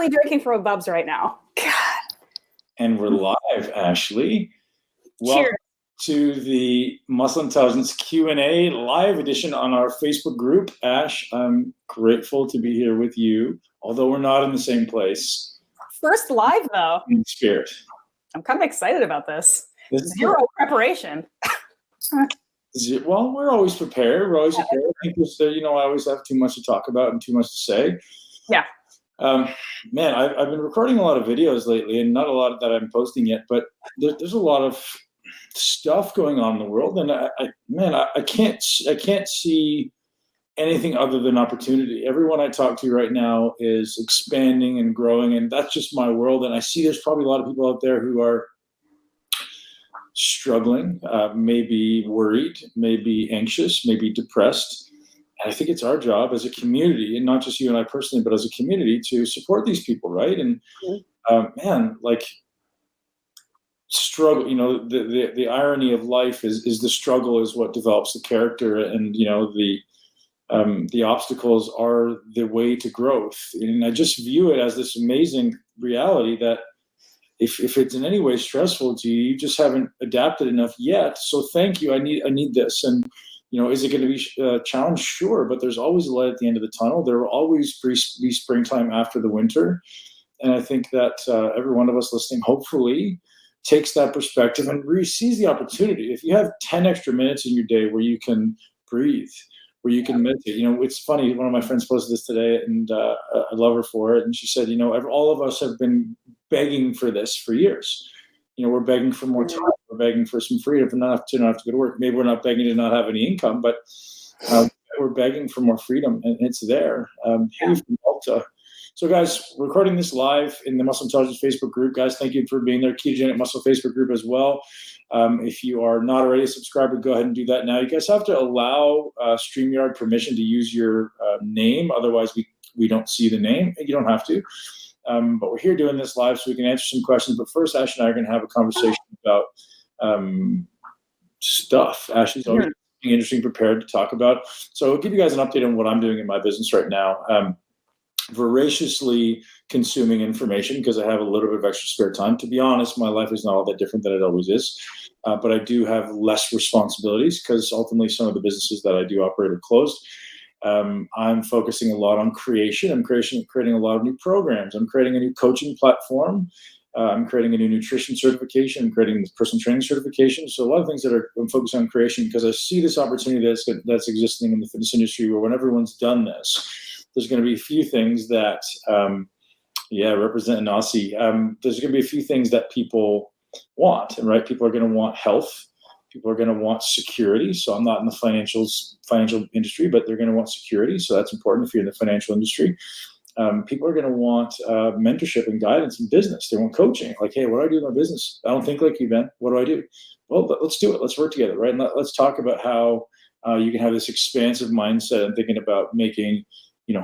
literally drinking from a Bubs right now. God. And we're live, Ashley. Welcome to the Muscle Intelligence Q&A live edition on our Facebook group. Ash, I'm grateful to be here with you, although we're not in the same place. First live, though. In spirit. I'm kind of excited about this. Zero preparation. Well, we're always prepared. We're always prepared. I think I always have too much to talk about and too much to say. Yeah. Man, I've been recording a lot of videos lately, and not a lot that I'm posting yet, but there's a lot of stuff going on in the world, and I can't see anything other than opportunity. Everyone I talk to right now is expanding and growing, and that's just my world. And I see there's probably a lot of people out there who are struggling, maybe worried, maybe anxious, maybe depressed. And I think it's our job as a community, and not just you and I personally, but as a community, to support these people, right? And struggle, the irony of life is the struggle is what develops the character, and the obstacles are the way to growth. And I just view it as this amazing reality that if it's in any way stressful to you, you just haven't adapted enough yet. So thank you. I need this. And is it going to be a challenge? Sure, but there's always a light at the end of the tunnel. There will always be springtime after the winter. And I think that every one of us listening, hopefully, takes that perspective and sees the opportunity. If you have 10 extra minutes in your day where you can breathe, where you can meditate. It's funny. One of my friends posted this today, and I love her for it. And she said, all of us have been begging for this for years. We're begging for more time. We're begging for some freedom, for not to go to work. Maybe we're not begging to not have any income, but we're begging for more freedom, and it's there. Hey, from Malta. So, guys, we're recording this live in the Muscle Intelligence Facebook group. Guys, thank you for being there. Ketogenic Muscle Facebook group as well. If you are not already a subscriber, go ahead and do that now. You guys have to allow StreamYard permission to use your name. Otherwise, we don't see the name. You don't have to. But we're here doing this live so we can answer some questions. But first, Ash and I are going to have a conversation about stuff. Ashley's always interesting, prepared to talk about. So I'll give you guys an update on what I'm doing in my business right now. Voraciously consuming information because I have a little bit of extra spare time. To be honest, my life is not all that different than it always is. But I do have less responsibilities because ultimately some of the businesses that I do operate are closed. I'm focusing a lot on creation. I'm creating a lot of new programs. I'm creating a new coaching platform. I'm creating a new nutrition certification. I'm creating this personal training certification. So a lot of things that I'm focused on creation because I see this opportunity that's existing in the fitness industry where when everyone's done this, there's going to be a few things that, represent an Aussie. There's going to be a few things that people want, right? People are going to want health. People are going to want security. So I'm not in the financial industry, but they're going to want security. So that's important if you're in the financial industry. People are going to want mentorship and guidance in business. They want coaching. Like, hey, what do I do in my business? I don't think like you, Ben. What do I do? Well, let's do it. Let's work together, right? And let's talk about how you can have this expansive mindset and thinking about making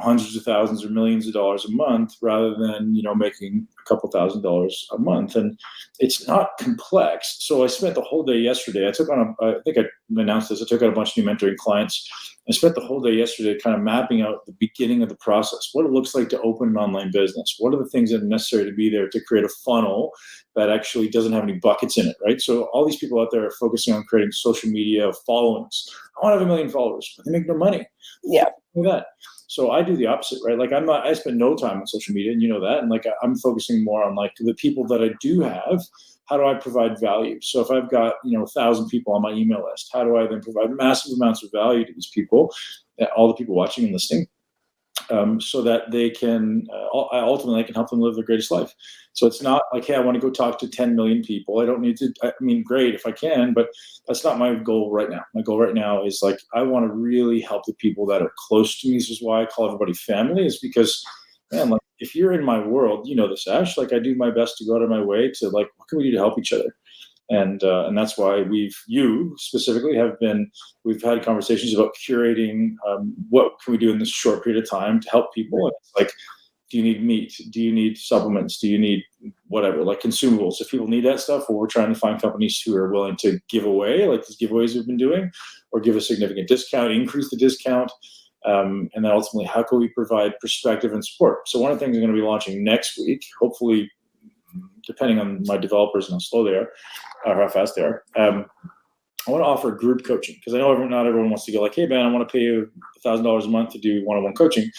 hundreds of thousands or millions of dollars a month rather than, making a couple $1,000s a month. And it's not complex. So I spent the whole day yesterday. I took on I think I announced this. I took on a bunch of new mentoring clients. I spent the whole day yesterday kind of mapping out the beginning of the process, what it looks like to open an online business. What are the things that are necessary to be there to create a funnel that actually doesn't have any buckets in it, right? So all these people out there are focusing on creating social media followings. I want to have 1 million followers, but they make no money. Yeah. That. So I do the opposite, right? Like I spend no time on social media, and you know that. And like I'm focusing more on like the people that I do have. How do I provide value? So if I've got 1,000 people on my email list, how do I then provide massive amounts of value to these people, all the people watching and listening, so that they can ultimately I can help them live their greatest life. So it's not like, hey, I want to go talk to 10 million people. I don't need to. I mean, great if I can, but that's not my goal right now. My goal right now is like I want to really help the people that are close to me. This is why I call everybody family. Is because, man, like if you're in my world, this, Ash. Like I do my best to go out of my way to like, what can we do to help each other? And that's why you specifically we've had conversations about curating what can we do in this short period of time to help people. And it's like, do you need meat? Do you need supplements? Do you need whatever, like consumables? If people need that stuff, well, we're trying to find companies who are willing to give away, like these giveaways we've been doing, or give a significant discount, increase the discount. And then ultimately, how can we provide perspective and support? So one of the things I'm going to be launching next week, hopefully, depending on my developers and how slow they are or how fast they are, I want to offer group coaching, because I know not everyone wants to go like, hey, man, I want to pay you $1,000 a month to do one-on-one coaching.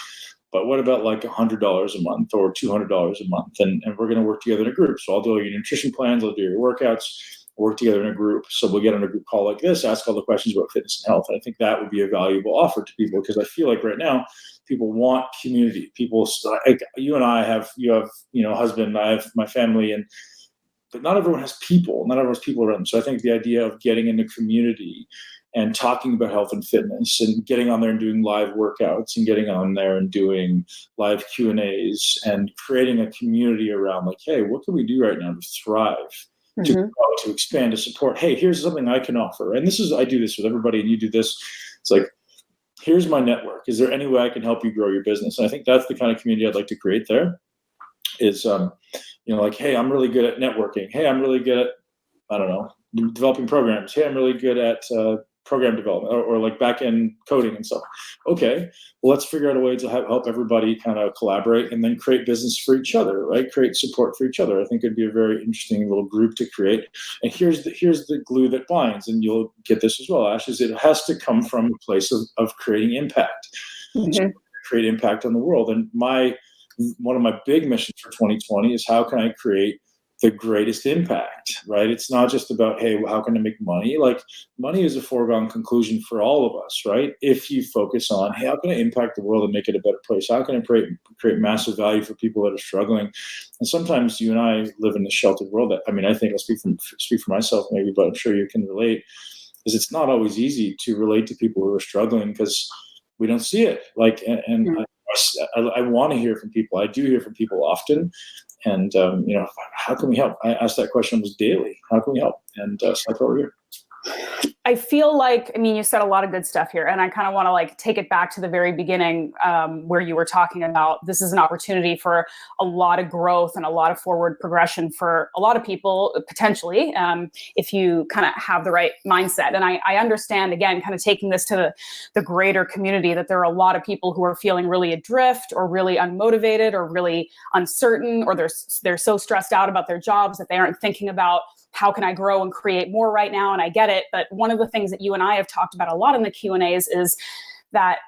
But what about like $100 a month or $200 a month? And we're going to work together in a group. So I'll do your nutrition plans, I'll do your workouts, work together in a group. So we'll get on a group call like this, ask all the questions about fitness and health. And I think that would be a valuable offer to people, because I feel like right now people want community. People, like you and I have, you have, husband, I have my family, but not everyone has people. Not everyone has people around them. So I think the idea of getting into community and talking about health and fitness and getting on there and doing live workouts and getting on there and doing live Q&As and creating a community around like, hey, what can we do right now to thrive, to grow, to expand, to support? Hey, here's something I can offer. And I do this with everybody, and you do this. It's like, here's my network. Is there any way I can help you grow your business? And I think that's the kind of community I'd like to create there is, like, hey, I'm really good at networking. Hey, I'm really good at, developing programs. Hey, I'm really good at program development or like back-end coding and stuff. Okay, well, let's figure out a way to help everybody kind of collaborate and then create business for each other, right? Create support for each other. I think it'd be a very interesting little group to create. And here's the glue that binds, and you'll get this as well, Ash, is it has to come from a place of creating impact. So create impact on the world. And one of my big missions for 2020 is how can I create the greatest impact, right? It's not just about, hey, how can I make money? Like, money is a foregone conclusion for all of us, right? If you focus on, hey, how can I impact the world and make it a better place? How can I create massive value for people that are struggling? And sometimes you and I live in the sheltered world that, I think I'll speak for myself maybe, but I'm sure you can relate, is it's not always easy to relate to people who are struggling because we don't see it. Like, I want to hear from people. I do hear from people often. And, how can we help? I ask that question almost daily. How can we help? And so that's what we're here. I feel like, you said a lot of good stuff here, and I kind of want to take it back to the very beginning where you were talking about this is an opportunity for a lot of growth and a lot of forward progression for a lot of people, potentially, if you kind of have the right mindset. And I understand, again, kind of taking this to the greater community, that there are a lot of people who are feeling really adrift or really unmotivated or really uncertain, or they're so stressed out about their jobs that they aren't thinking about how can I grow and create more right now? And I get it. But one of the things that you and I have talked about a lot in the Q&As is that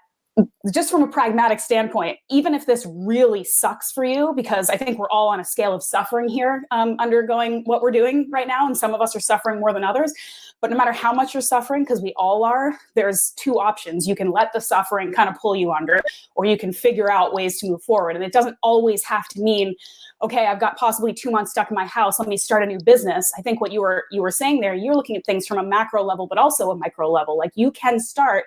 just from a pragmatic standpoint, even if this really sucks for you, because I think we're all on a scale of suffering here, undergoing what we're doing right now, and some of us are suffering more than others, but no matter how much you're suffering, because we all are, there's two options. You can let the suffering kind of pull you under, or you can figure out ways to move forward. And it doesn't always have to mean, okay, I've got possibly 2 months stuck in my house, let me start a new business. I think what you were saying there, you're looking at things from a macro level, but also a micro level. Like, you can start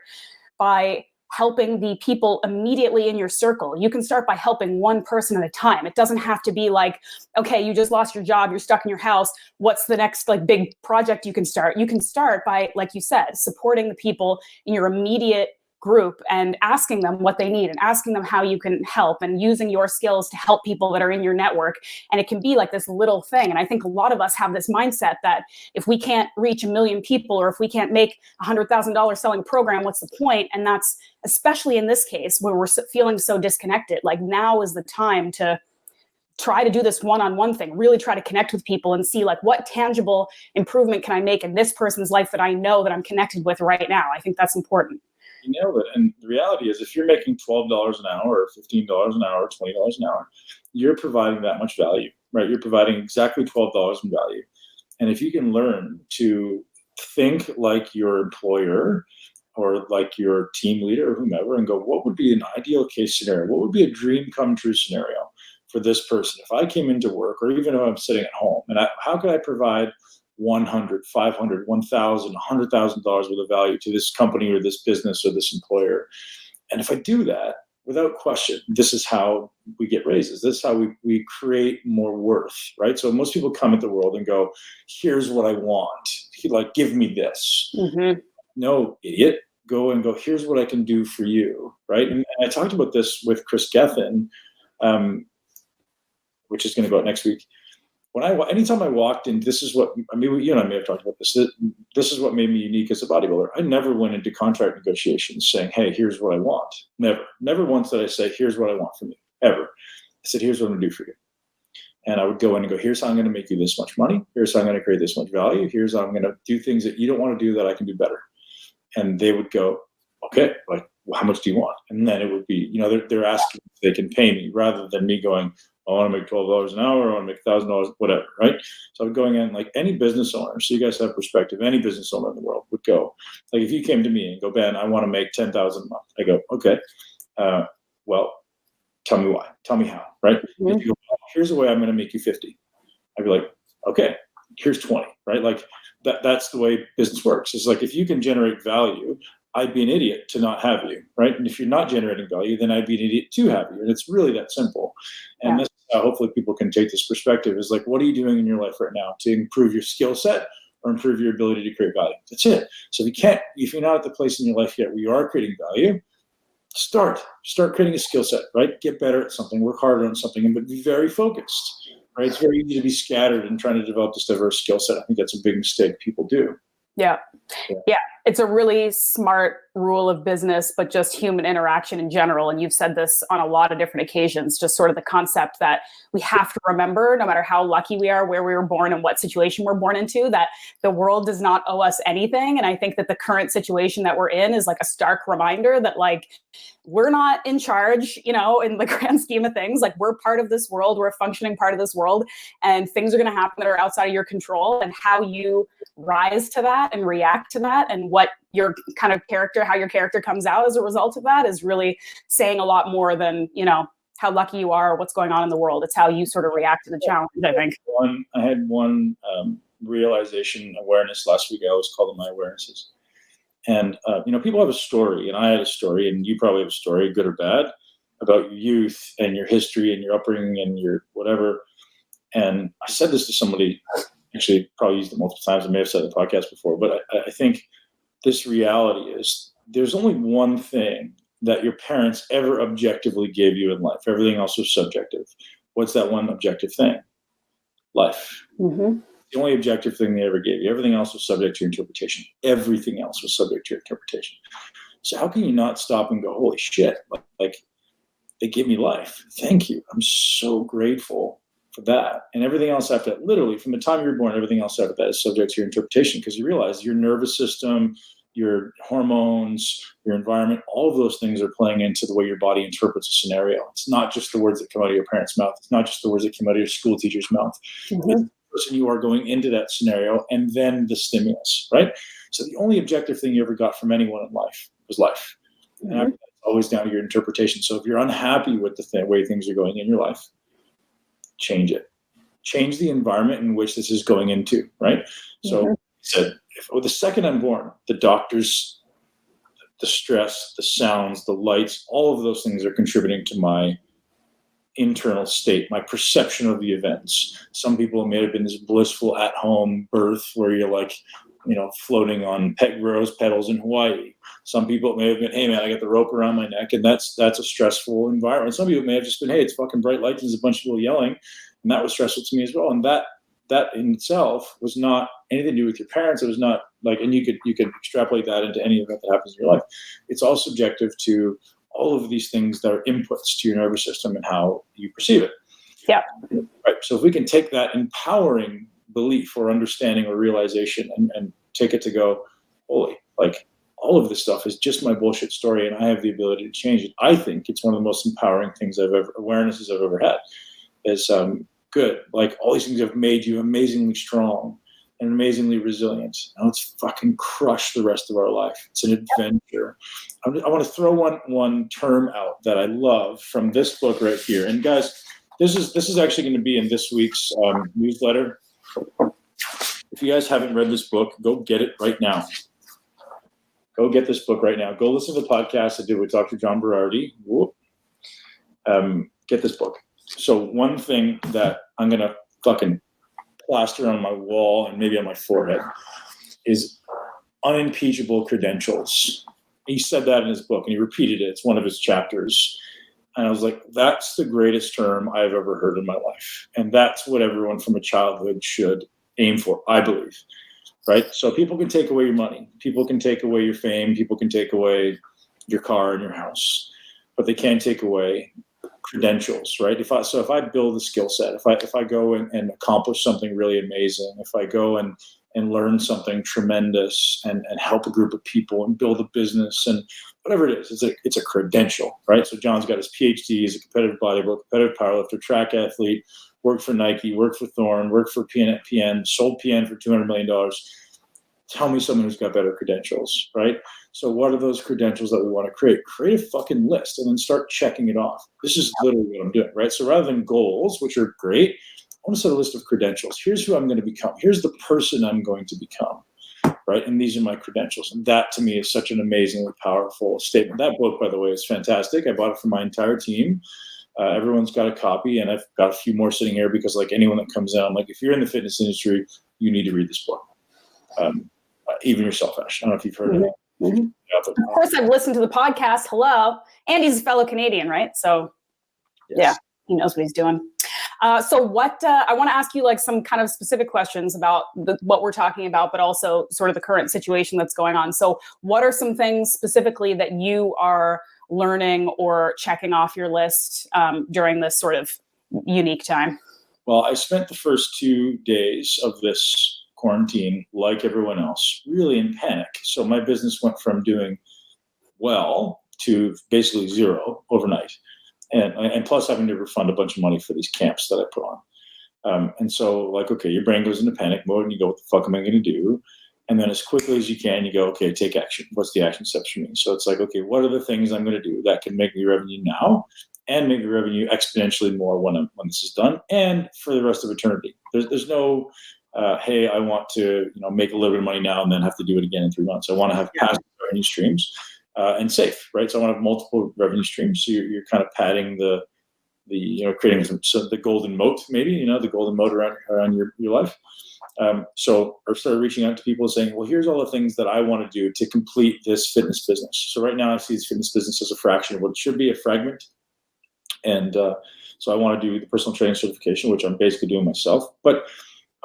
by helping the people immediately in your circle. You can start by helping one person at a time. It doesn't have to be like, okay, you just lost your job, you're stuck in your house, what's the next big project you can start? You can start by, like you said, supporting the people in your immediate group and asking them what they need and asking them how you can help, and using your skills to help people that are in your network. And it can be like this little thing. And I think a lot of us have this mindset that if we can't reach 1 million people, or if we can't make $100,000 selling a program, what's the point? And that's especially in this case where we're feeling so disconnected. Like, now is the time to try to do this one-on-one thing, really try to connect with people and see what tangible improvement can I make in this person's life that I know that I'm connected with right now. I think that's important. You nailed it. And the reality is, if you're making $12 an hour or $15 an hour or $20 an hour, you're providing that much value, right? You're providing exactly $12 in value. And if you can learn to think like your employer or like your team leader or whomever, and go, what would be an ideal case scenario? What would be a dream come true scenario for this person? If I came into work, or even if I'm sitting at home, and how could I provide $100, $500, $1,000, $100,000 worth of value to this company or this business or this employer? And if I do that, without question, this is how we get raises. This is how we create more worth, right? So most people come at the world and go, here's what I want. Give me this. Mm-hmm. No, idiot. Go and go, here's what I can do for you, right? And I talked about this with Chris Gethin, which is going to go out next week. anytime I walked in, this is what, I mean, you and I may have talked about this. This is what made me unique as a bodybuilder. I never went into contract negotiations saying, hey, here's what I want. Never once did I say, here's what I want from you, ever. I said, here's what I'm going to do for you. And I would go in and go, here's how I'm going to make you this much money. Here's how I'm going to create this much value. Here's how I'm going to do things that you don't want to do that I can do better. And they would go, okay, like, well, how much do you want? And then it would be, they're asking if they can pay me rather than me going, I want to make $12 an hour, I want to make $1,000, whatever, right? So I'm going in like any business owner, so you guys have perspective, any business owner in the world would go, like if you came to me and go, Ben, I want to make $10,000 a month. I go, okay, well, tell me why, tell me how, right? Mm-hmm. If you go, oh, here's the way I'm going to make you 50. I'd be like, okay, here's 20, right? Like that's the way business works. It's like, if you can generate value, I'd be an idiot to not have you, right? And if you're not generating value, then I'd be an idiot to have you. And it's really that simple. And this, hopefully people can take this perspective is like, what are you doing in your life right now to improve your skill set or improve your ability to create value? That's it. So if you're not at the place in your life yet where you are creating value, start creating a skill set, right? Get better at something, work harder on something, but be very focused, right? It's very easy to be scattered and trying to develop this diverse skill set. I think that's a big mistake people do. Yeah. It's a really smart rule of business, but just human interaction in general. And you've said this on a lot of different occasions, just sort of the concept that we have to remember, no matter how lucky we are, where we were born and what situation we're born into, that the world does not owe us anything. And I think that the current situation that we're in is like a stark reminder that like, we're not in charge, in the grand scheme of things. Like, we're part of this world, we're a functioning part of this world, and things are going to happen that are outside of your control. And how you rise to that and react to that, and what your kind of character, how your character comes out as a result of that, is really saying a lot more than, how lucky you are or what's going on in the world. It's how you sort of react to the challenge, I think. I had one realization, awareness last week. I always call them my awarenesses. And, people have a story, and I had a story, and you probably have a story, good or bad, about your youth and your history and your upbringing and your whatever. And I said this to somebody, actually probably used it multiple times. I may have said it in the podcast before, but I think this reality is there's only one thing that your parents ever objectively gave you in life. Everything else was subjective. What's that one objective thing? Life. Mm-hmm. The only objective thing they ever gave you. Everything else was subject to your interpretation. Everything else was subject to your interpretation. So how can you not stop and go, holy shit, like they gave me life. Thank you. I'm so grateful for that. And everything else after that, literally from the time you were born, everything else after that is subject to your interpretation, because you realize your nervous system, your hormones, your environment, all of those things are playing into the way your body interprets a scenario. It's not just the words that come out of your parents' mouth. It's not just the words that come out of your school teacher's mouth. Mm-hmm. It's the person you are going into that scenario, and then the stimulus, right? So the only objective thing you ever got from anyone in life was life. Mm-hmm. And it's always down to your interpretation. So if you're unhappy with the way things are going in your life, change it. Change the environment in which this is going into, right? So he said, the second I'm born, the doctors, the stress, the sounds, the lights, all of those things are contributing to my internal state, my perception of the events. Some people may have been this blissful at-home birth where you're like, floating on rose petals in Hawaii. Some people may have been, hey man, I got the rope around my neck, and that's a stressful environment. Some people may have just been, hey, it's fucking bright lights, there's a bunch of people yelling, and that was stressful to me as well. And that in itself was not anything to do with your parents. It was not like, and you could extrapolate that into any event that happens in your life. It's all subjective to all of these things that are inputs to your nervous system and how you perceive it. Yeah. Right. So if we can take that empowering belief or understanding or realization and take it to go, holy, like all of this stuff is just my bullshit story, and I have the ability to change it. I think it's one of the most empowering things awarenesses I've ever had is good. Like all these things have made you amazingly strong and amazingly resilient. Now let's fucking crush the rest of our life. It's an adventure. I want to throw one term out that I love from this book right here. And guys, this is actually going to be in this week's newsletter. If you guys haven't read this book, go get it right now. Go get this book right now. Go listen to the podcast I did with Dr. John Berardi. Get this book. So one thing that I'm going to fucking plaster on my wall and maybe on my forehead is unimpeachable credentials. He said that in his book, and he repeated it. It's one of his chapters. And I was like, that's the greatest term I've ever heard in my life. And that's what everyone from a childhood should aim for, I believe. Right? So people can take away your money. People can take away your fame. People can take away your car and your house, but they can't take away credentials, right? If I build a skill set, if I go and accomplish something really amazing, if I go and learn something tremendous and help a group of people and build a business and whatever it is, it's a credential, right? So John's got his PhD, he's a competitive bodybuilder, competitive powerlifter, track athlete, worked for Nike, worked for Thorne, worked for PN, sold PN for $200 million. Tell me someone who's got better credentials, right? So what are those credentials that we want to create? Create a fucking list and then start checking it off. This is literally what I'm doing, right? So rather than goals, which are great, I want to set a list of credentials. Here's who I'm going to become. Here's the person I'm going to become, right? And these are my credentials. And that to me is such an amazingly powerful statement. That book, by the way, is fantastic. I bought it for my entire team. Everyone's got a copy, and I've got a few more sitting here because like anyone that comes out, like if you're in the fitness industry, you need to read this book. Even yourself, Ash. I don't know if you've heard of it. Mm-hmm. Of course, I've listened to the podcast. Hello. And he's a fellow Canadian, right? So yes. Yeah, he knows what he's doing. So what I want to ask you like some kind of specific questions about what we're talking about, but also sort of the current situation that's going on. So what are some things specifically that you are learning or checking off your list during this sort of unique time? Well, I spent the first 2 days of this quarantine, like everyone else, really in panic. So my business went from doing well to basically zero overnight. And plus having to refund a bunch of money for these camps that I put on. And so like, okay, your brain goes into panic mode and you go, what the fuck am I going to do? And then as quickly as you can, you go, okay, take action. What's the action steps for me? So it's like, okay, what are the things I'm going to do that can make me revenue now and make me revenue exponentially more when this is done and for the rest of eternity? There's no, hey, I want to make a little bit of money now and then have to do it again in 3 months. I want to have passive revenue streams and safe, right? So I want to have multiple revenue streams. So you're kind of padding the creating the golden moat, maybe, the golden moat around your life. So I started reaching out to people saying, well, here's all the things that I want to do to complete this fitness business. So right now I see this fitness business as a fraction of what it should be, a fragment. And so I want to do the personal training certification, which I'm basically doing myself. But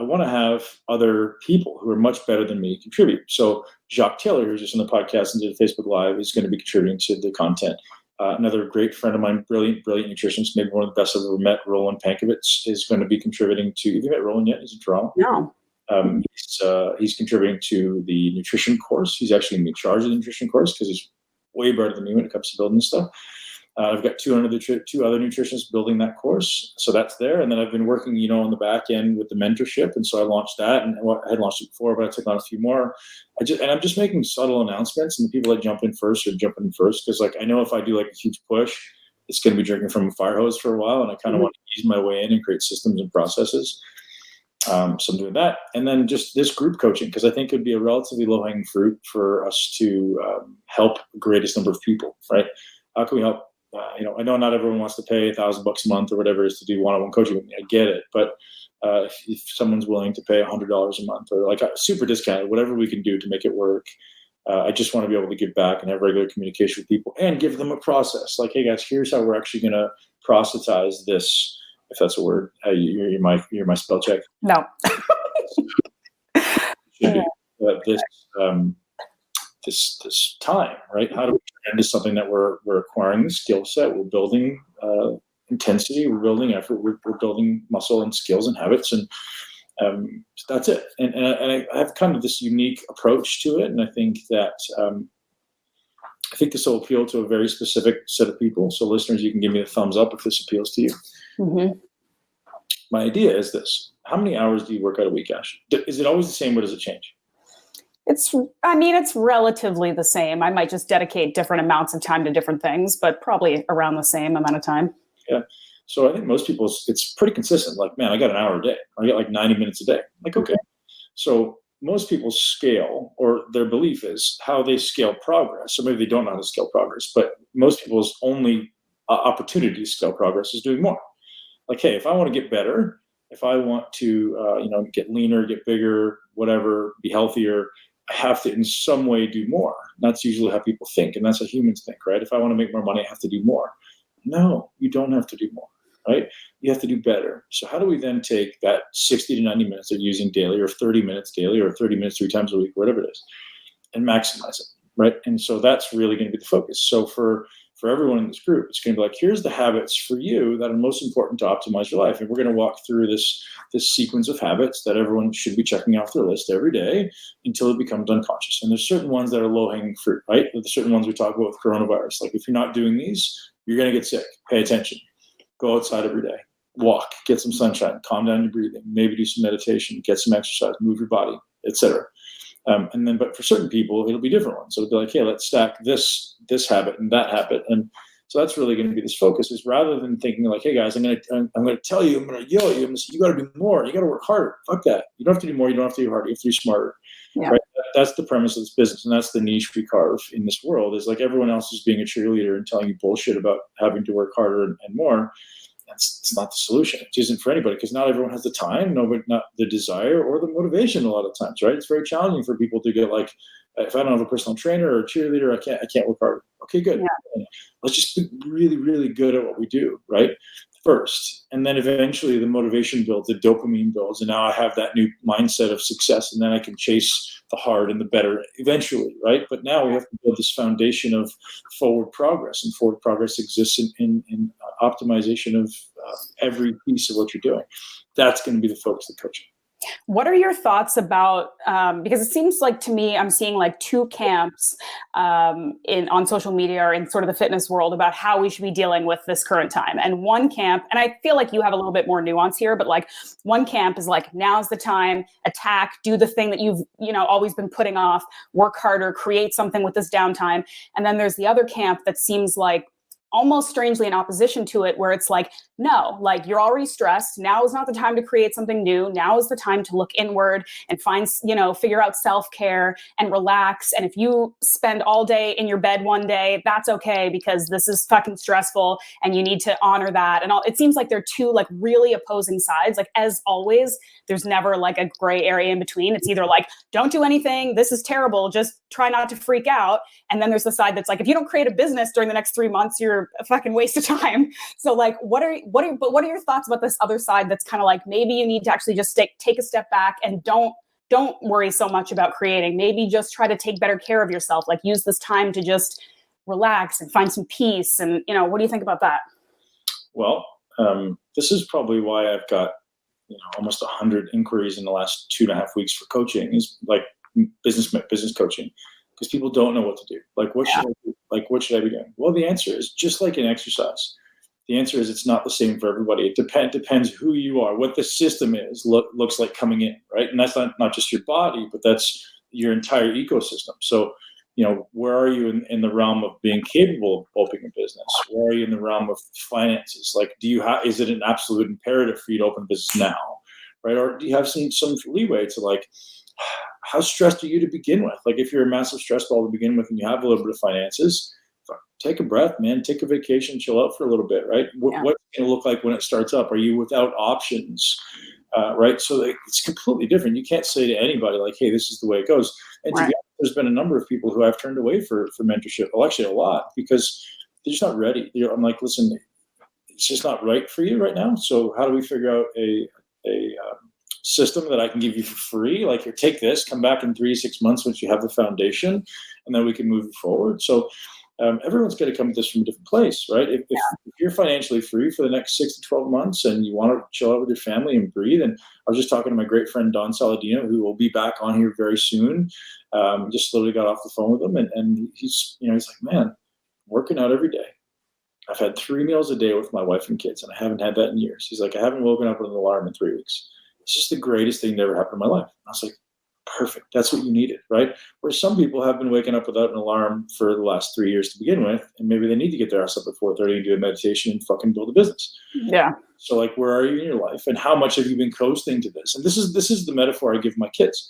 I want to have other people who are much better than me contribute. So Jacques Taylor, who's just on the podcast and did a Facebook Live, is going to be contributing to the content. Another great friend of mine, brilliant nutritionist, maybe one of the best I've ever met, Roland Pankovitz, is going to be contributing to. Have you met Roland yet? He's in Toronto. No. He's contributing to the nutrition course. He's actually going to be in charge of the nutrition course because he's way better than me when it comes to building stuff. I've got two other nutritionists building that course. So that's there. And then I've been working, on the back end with the mentorship. And so I launched that, and I had launched it before, but I took on a few more. I'm just making subtle announcements, and the people that jump in first are jumping in first. Cause like, I know if I do like a huge push, it's going to be drinking from a fire hose for a while. And I kind of want to ease my way in and create systems and processes. So I'm doing that. And then just this group coaching, because I think it would be a relatively low-hanging fruit for us to help the greatest number of people, right? How can we help? I know not everyone wants to pay $1,000 a month or whatever it is to do one-on-one coaching with me. I get it. But if someone's willing to pay $100 a month or like a super discounted, whatever we can do to make it work, I just want to be able to give back and have regular communication with people and give them a process. Like, hey guys, here's how we're actually going to proselytize this. If that's a word, you're my spell check. No. This time, right? How do we turn into something that we're acquiring the skill set, we're building intensity, we're building effort, we're building muscle and skills and habits, and that's it. And I have kind of this unique approach to it, and I think that this will appeal to a very specific set of people. So listeners, you can give me a thumbs up if this appeals to you. Mm-hmm. My idea is this: how many hours do you work out a week, Ash? Is it always the same, or does it change? It's relatively the same. I might just dedicate different amounts of time to different things, but probably around the same amount of time. Yeah. So I think most people, it's pretty consistent. Like, man, I got an hour a day. I get like 90 minutes a day. Like, okay. So most people scale, or their belief is how they scale progress. So maybe they don't know how to scale progress, but most people's only opportunity to scale progress is doing more. Like, hey, if I want to get better, if I want to, get leaner, get bigger, whatever, be healthier, I have to in some way do more. That's usually how people think. And that's how humans think, right? If I want to make more money, I have to do more. No, you don't have to do more, right? You have to do better. So how do we then take that 60 to 90 minutes they're using daily, or 30 minutes daily, or 30 minutes 3 times a week, whatever it is, and maximize it, right? And so that's really going to be the focus. So for everyone in this group, it's going to be like, here's the habits for you that are most important to optimize your life. And we're going to walk through this sequence of habits that everyone should be checking off their list every day until it becomes unconscious. And there's certain ones that are low-hanging fruit, right? There's certain ones we talk about with coronavirus. Like if you're not doing these, you're going to get sick. Pay attention. Go outside every day. Walk. Get some sunshine. Calm down your breathing. Maybe do some meditation. Get some exercise. Move your body, etc. And then, but for certain people, it'll be different ones. So it'll be like, hey, let's stack this habit and that habit. And so that's really going to be this focus, is rather than thinking like, hey guys, I'm going to tell you, I'm going to yell at you, you got to do more. You got to work harder. Fuck that. You don't have to do more. You don't have to do harder. You have to do smarter. Yeah. Right? That's the premise of this business. And that's the niche we carve in this world, is like everyone else is being a cheerleader and telling you bullshit about having to work harder and more. It's not the solution. It isn't for anybody, because not everyone has the time, not the desire or the motivation a lot of times, right? It's very challenging for people to get like, if I don't have a personal trainer or a cheerleader, I can't work hard. Okay, good. Yeah. Let's just be really, really good at what we do, right? First. And then eventually the motivation builds, the dopamine builds, and now I have that new mindset of success, and then I can chase the hard and the better eventually, right? But now we have to build this foundation of forward progress, and forward progress exists in optimization of every piece of what you're doing. That's going to be the focus of coaching. What are your thoughts about, because it seems like to me, I'm seeing like two camps on social media or in sort of the fitness world about how we should be dealing with this current time. And one camp, and I feel like you have a little bit more nuance here, but like one camp is like, now's the time, attack, do the thing that you've, always been putting off, work harder, create something with this downtime. And then there's the other camp that seems like almost strangely in opposition to it, where it's like, no, like you're already stressed. Now is not the time to create something new. Now is the time to look inward and find, figure out self-care and relax. And if you spend all day in your bed one day, that's okay, because this is fucking stressful and you need to honor that. And it seems like they're two like really opposing sides. Like as always, there's never like a gray area in between. It's either like, don't do anything, this is terrible, just try not to freak out. And then there's the side that's like, if you don't create a business during the next 3 months, you're a fucking waste of time. So like, what are your thoughts about this other side that's kind of like, maybe you need to actually just take a step back and don't worry so much about creating. Maybe just try to take better care of yourself. Like use this time to just relax and find some peace. And, what do you think about that? Well, this is probably why I've got, almost 100 inquiries in the last 2.5 weeks for coaching, is like business coaching, because people don't know what to do. Like, what should I do? Like, what should I be doing? Well, the answer is just like in exercise. The answer is it's not the same for everybody. It depends who you are, what the system is, looks like coming in, right? And that's not just your body, but that's your entire ecosystem. So, where are you in the realm of being capable of opening a business? Where are you in the realm of finances? Like, is it an absolute imperative for you to open a business now, right? Or do you have some leeway to like, how stressed are you to begin with? Like, if you're a massive stress ball to begin with and you have a little bit of finances, take a breath, man. Take a vacation, chill out for a little bit, right? What's it going to look like when it starts up? Are you without options, right? So it's completely different. You can't say to anybody like, hey, this is the way it goes. And right. There's been a number of people who I've turned away for mentorship. Well, actually a lot, because they're just not ready. I'm like, listen, it's just not right for you right now. So how do we figure out a system that I can give you for free? Like, here, take this, come back in 3 to 6 months once you have the foundation, and then we can move it forward. So everyone's got to come at this from a different place, right? If you're financially free for the next 6 to 12 months and you want to chill out with your family and breathe, and I was just talking to my great friend Don Saladino, who will be back on here very soon. Just literally got off the phone with him, and he's like, man, working out every day. I've had 3 meals a day with my wife and kids, and I haven't had that in years. He's like, I haven't woken up with an alarm in 3 weeks. It's just the greatest thing that ever happened in my life. I was like, perfect. That's what you needed, right? Where some people have been waking up without an alarm for the last 3 years to begin with, and maybe they need to get their ass up at 4:30 and do a meditation and fucking build a business. Yeah. So like, where are you in your life, and how much have you been coasting to this? And this is the metaphor I give my kids.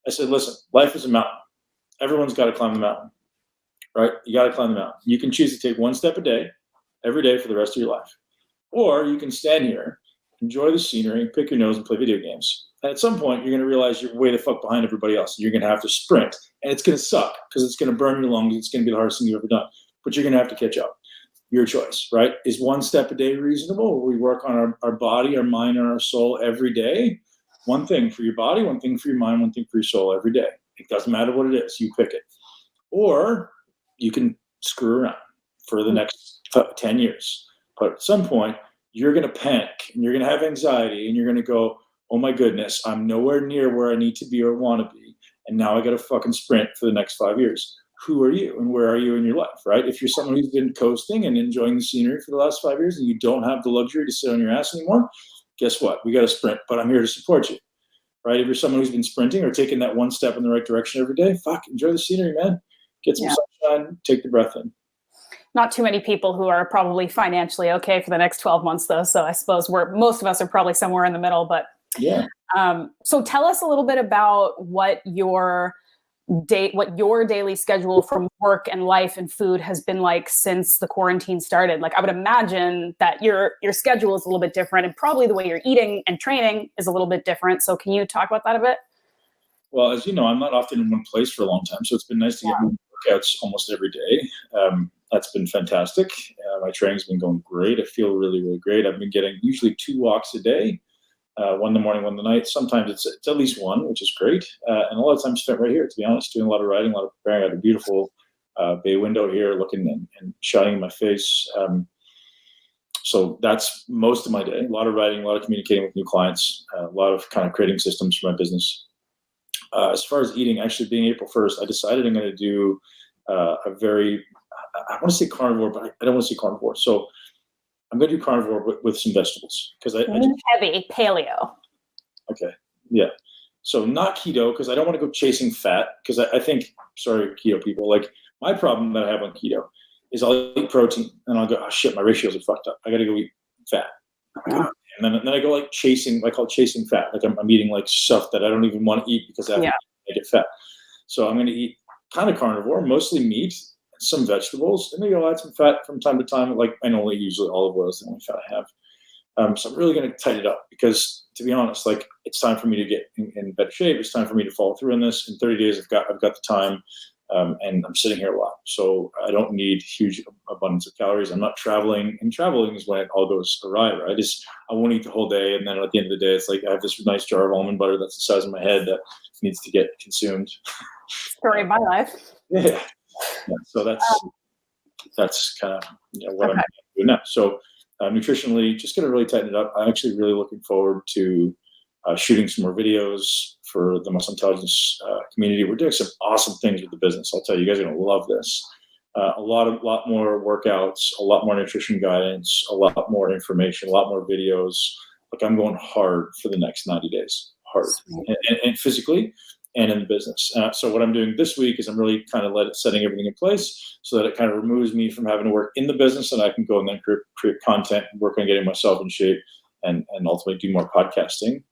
I said, listen, life is a mountain. Everyone's got to climb the mountain, right? You got to climb the mountain. You can choose to take 1 step a day, every day for the rest of your life, or you can stand here, enjoy the scenery, pick your nose, and play video games. And at some point, you're going to realize you're way the fuck behind everybody else. You're going to have to sprint, and it's going to suck because it's going to burn your lungs. It's going to be the hardest thing you've ever done, but you're going to have to catch up. Your choice, right? Is one step a day reasonable? We work on our body, our mind, and our soul every day. One thing for your body, one thing for your mind, one thing for your soul every day. It doesn't matter what it is, you pick it. Or you can screw around for the next 10 years. But at some point, you're going to panic and you're going to have anxiety and you're going to go, oh my goodness, I'm nowhere near where I need to be or want to be. And now I got to fucking sprint for the next 5 years. Who are you and where are you in your life, right? If you're someone who's been coasting and enjoying the scenery for the last 5 years and you don't have the luxury to sit on your ass anymore, guess what? We got to sprint, but I'm here to support you, right? If you're someone who's been sprinting or taking that one step in the right direction every day, enjoy the scenery, man. Get some sunshine, take the breath in. Not too many people who are probably financially okay for the next 12 months though. So I suppose most of us are probably somewhere in the middle, but yeah. So tell us a little bit about what your daily schedule from work and life and food has been like since the quarantine started. Like I would imagine that your schedule is a little bit different and probably the way you're eating and training is a little bit different. So can you talk about that a bit? Well, as you know, I'm not often in one place for a long time. So it's been nice to get workouts almost every day. That's been fantastic. My training's been going great. I feel really, really great. I've been getting usually 2 walks a day. One in the morning, one in the night. Sometimes it's at least one, which is great. And a lot of time spent right here, to be honest, doing a lot of riding, a lot of preparing. I had a beautiful bay window here looking and shining in my face. So that's most of my day. A lot of writing, a lot of communicating with new clients, a lot of kind of creating systems for my business. As far as eating, actually being April 1st, I decided I'm going to do I want to say carnivore, but I don't want to say carnivore. So I'm going to do carnivore with some vegetables because I just, heavy paleo. Okay. Yeah. So not keto because I don't want to go chasing fat because I think, sorry, keto people, like my problem that I have on keto is I'll eat protein and I'll go, oh shit, my ratios are fucked up. I got to go eat fat. And then I go like I call it chasing fat. Like I'm eating like stuff that I don't even want to eat because I get fat. So I'm going to eat kind of carnivore, mostly meat, some vegetables, and maybe I'll add some fat from time to time. Like I only usually olive oil is the only fat I have. So I'm really going to tighten it up because, to be honest, like it's time for me to get in better shape. It's time for me to follow through on this. In 30 days, I've got the time, and I'm sitting here a lot, so I don't need huge abundance of calories. I'm not traveling, and traveling is when it all goes awry, right? I won't eat the whole day, and then at the end of the day, it's like I have this nice jar of almond butter that's the size of my head that needs to get consumed. Story of my life. Yeah. So that's kind of what I'm doing now. So nutritionally, just going to really tighten it up. I'm actually really looking forward to shooting some more videos for the muscle intelligence community. We're doing some awesome things with the business. I'll tell you, you guys are going to love this. A lot more workouts, a lot more nutrition guidance, a lot more information, a lot more videos. Like I'm going hard for the next 90 days, hard and physically. And in the business. So what I'm doing this week is I'm really kind of setting everything in place so that it kind of removes me from having to work in the business and I can go and then create content, work on getting myself in shape and ultimately do more podcasting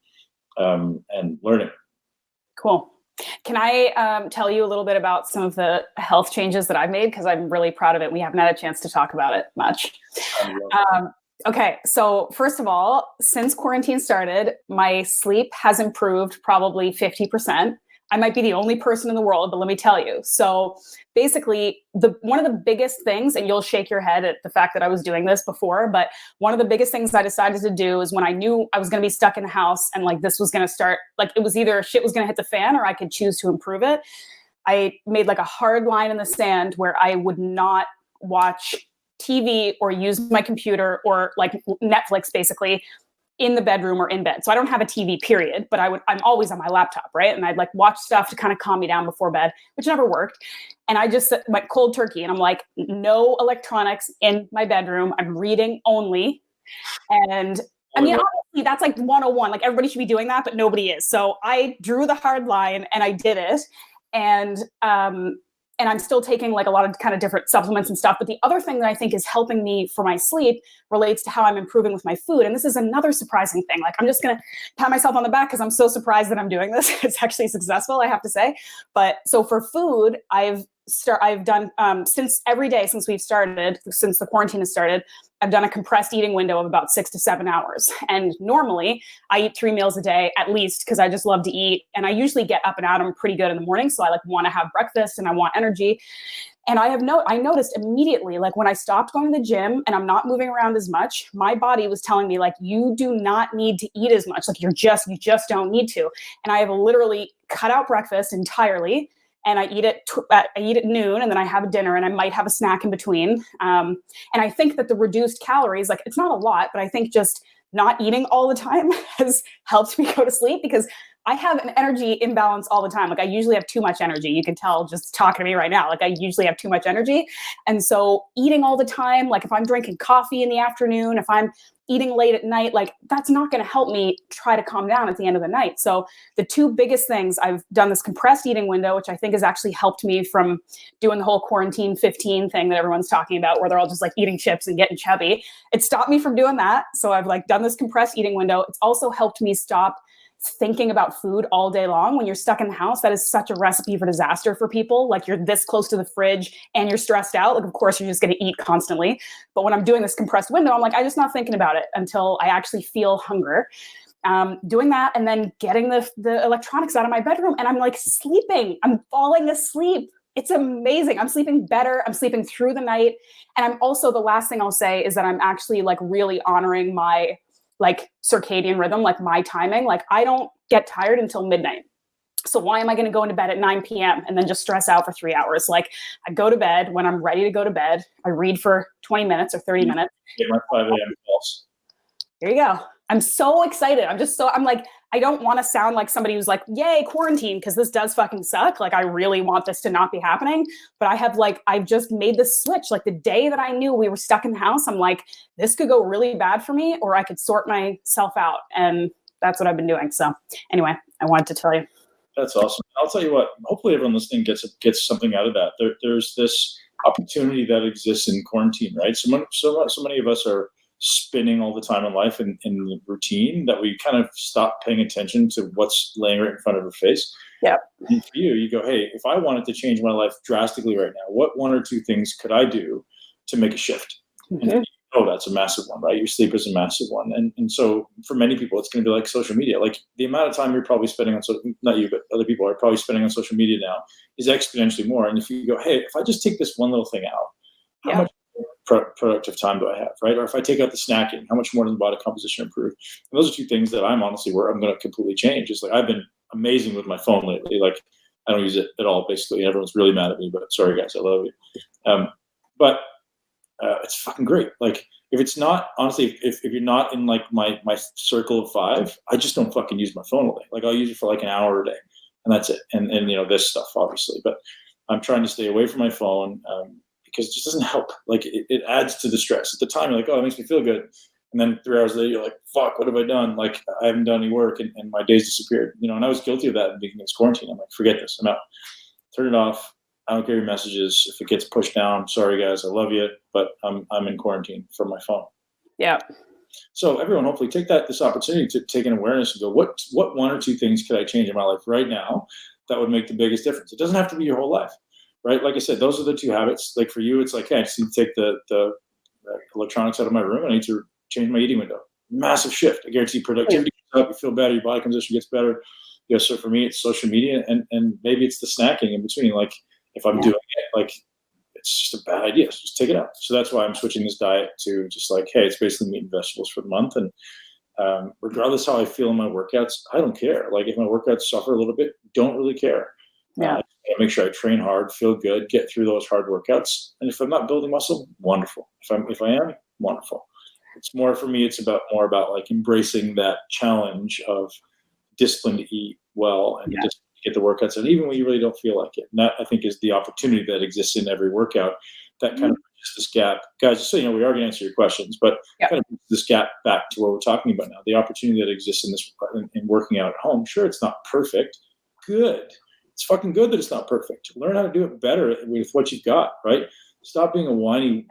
and learning. Cool. Can I tell you a little bit about some of the health changes that I've made? Because I'm really proud of it. We haven't had a chance to talk about it much. Okay. So first of all, since quarantine started, my sleep has improved probably 50%. I might be the only person in the world, but let me tell you. So basically, one of the biggest things, and you'll shake your head at the fact that I was doing this before, but one of the biggest things I decided to do is when I knew I was going to be stuck in the house and like this was going to start, like it was either shit was going to hit the fan or I could choose to improve it. I made like a hard line in the sand where I would not watch TV or use my computer or like Netflix basically in the bedroom or in bed. So I don't have a TV period, but I'm always on my laptop, right? And I'd like watch stuff to kind of calm me down before bed, which never worked. And I just went cold turkey and I'm like, no electronics in my bedroom. I'm reading only. And I mean, obviously that's like 101, like everybody should be doing that, but nobody is. So I drew the hard line and I did it. And I'm still taking like a lot of kind of different supplements and stuff. But the other thing that I think is helping me for my sleep relates to how I'm improving with my food. And this is another surprising thing. Like I'm just going to pat myself on the back because I'm so surprised that I'm doing this. It's actually successful, I have to say. But so for food, I've I've done since the quarantine has started, I've done a compressed eating window of about 6 to 7 hours. And normally I eat 3 meals a day at least, because I just love to eat. And I usually get up and at 'em pretty good in the morning. So I like want to have breakfast and I want energy. And I noticed immediately, like when I stopped going to the gym and I'm not moving around as much, my body was telling me like, you do not need to eat as much. Like you just don't need to. And I have literally cut out breakfast entirely. And I eat at noon, and then I have a dinner, and I might have a snack in between. And I think that the reduced calories, like it's not a lot, but I think just not eating all the time has helped me go to sleep, because I have an energy imbalance all the time. Like I usually have too much energy. You can tell just talking to me right now. Like I usually have too much energy. And so eating all the time, like if I'm drinking coffee in the afternoon, if I'm eating late at night, like that's not going to help me try to calm down at the end of the night. So the two biggest things, I've done this compressed eating window, which I think has actually helped me from doing the whole quarantine 15 thing that everyone's talking about, where they're all just like eating chips and getting chubby. It stopped me from doing that. So I've like done this compressed eating window. It's also helped me stop thinking about food all day long. When you're stuck in the house, that is such a recipe for disaster for people. Like you're this close to the fridge and you're stressed out. Like, of course, you're just going to eat constantly. But when I'm doing this compressed window, I'm like, I'm just not thinking about it until I actually feel hunger. Doing that and then getting the electronics out of my bedroom, and I'm like sleeping. I'm falling asleep. It's amazing. I'm sleeping better. I'm sleeping through the night. And I'm also, the last thing I'll say is that I'm actually like really honoring my like circadian rhythm, like my timing. Like I don't get tired until midnight. So why am I going to go into bed at 9 p.m. and then just stress out for 3 hours? Like I go to bed when I'm ready to go to bed. I read for 20 minutes or 30 minutes. Get my 5 a.m. calls. There you go. I'm so excited. I'm like, I don't want to sound like somebody who's like, yay, quarantine, because this does fucking suck. Like, I really want this to not be happening. But I've just made this switch. Like the day that I knew we were stuck in the house, I'm like, this could go really bad for me, or I could sort myself out. And that's what I've been doing. So anyway, I wanted to tell you. That's awesome. I'll tell you what, hopefully everyone listening gets something out of that. There's this opportunity that exists in quarantine, right? So many of us are spinning all the time in life in the routine that we kind of stop paying attention to what's laying right in front of our face. Yeah. And for you go, hey, if I wanted to change my life drastically right now, what one or two things could I do to make a shift? Mm-hmm. And that's a massive one, right? Your sleep is a massive one. And so for many people, it's going to be like social media. Like the amount of time you're probably spending on not you, but other people are probably spending on social media now is exponentially more. And if you go, hey, if I just take this one little thing out, how much productive time do I have, right? Or if I take out the snacking, how much more does body composition improve? And those are two things that I'm honestly where I'm going to completely change. It's like I've been amazing with my phone lately. Like I don't use it at all, basically. And everyone's really mad at me, but sorry guys, I love you. But it's fucking great. Like if it's not, honestly, if you're not in like my circle of 5, I just don't fucking use my phone all day. Like I'll use it for like an hour a day and that's it. And this stuff obviously, but I'm trying to stay away from my phone, because it just doesn't help. Like it adds to the stress. At the time, you're like, oh, it makes me feel good. And then 3 hours later, you're like, fuck, what have I done? Like I haven't done any work and my days disappeared. And I was guilty of that in the beginning of this quarantine. I'm like, forget this, I'm out. Turn it off. I don't get your messages. If it gets pushed down, sorry guys, I love you, but I'm in quarantine from my phone. Yeah. So everyone, hopefully take this opportunity to take an awareness and go, what one or two things could I change in my life right now that would make the biggest difference? It doesn't have to be your whole life. Right, like I said, those are the two habits. Like for you, it's like, hey, I just need to take the electronics out of my room. I need to change my eating window. Massive shift. I guarantee productivity goes up. You feel better. Your body composition gets better. So for me, it's social media, and maybe it's the snacking in between. Like if I'm doing it, like it's just a bad idea. So just take it out. So that's why I'm switching this diet to just like, hey, it's basically meat and vegetables for the month, and regardless how I feel in my workouts, I don't care. Like if my workouts suffer a little bit, don't really care. Yeah. Make sure I train hard, feel good, get through those hard workouts. And if I'm not building muscle, wonderful. If I am, wonderful. It's more for me. It's more about like embracing that challenge of discipline to eat well and just get the workouts in, even when you really don't feel like it. And that I think is the opportunity that exists in every workout. That kind of bridges this gap, guys. Just so you know, we are going to answer your questions, but kind of bridges this gap back to what we're talking about now. The opportunity that exists in working out at home. Sure, it's not perfect. Good. It's fucking good that it's not perfect. Learn how to do it better with what you've got, right? Stop being a whiny,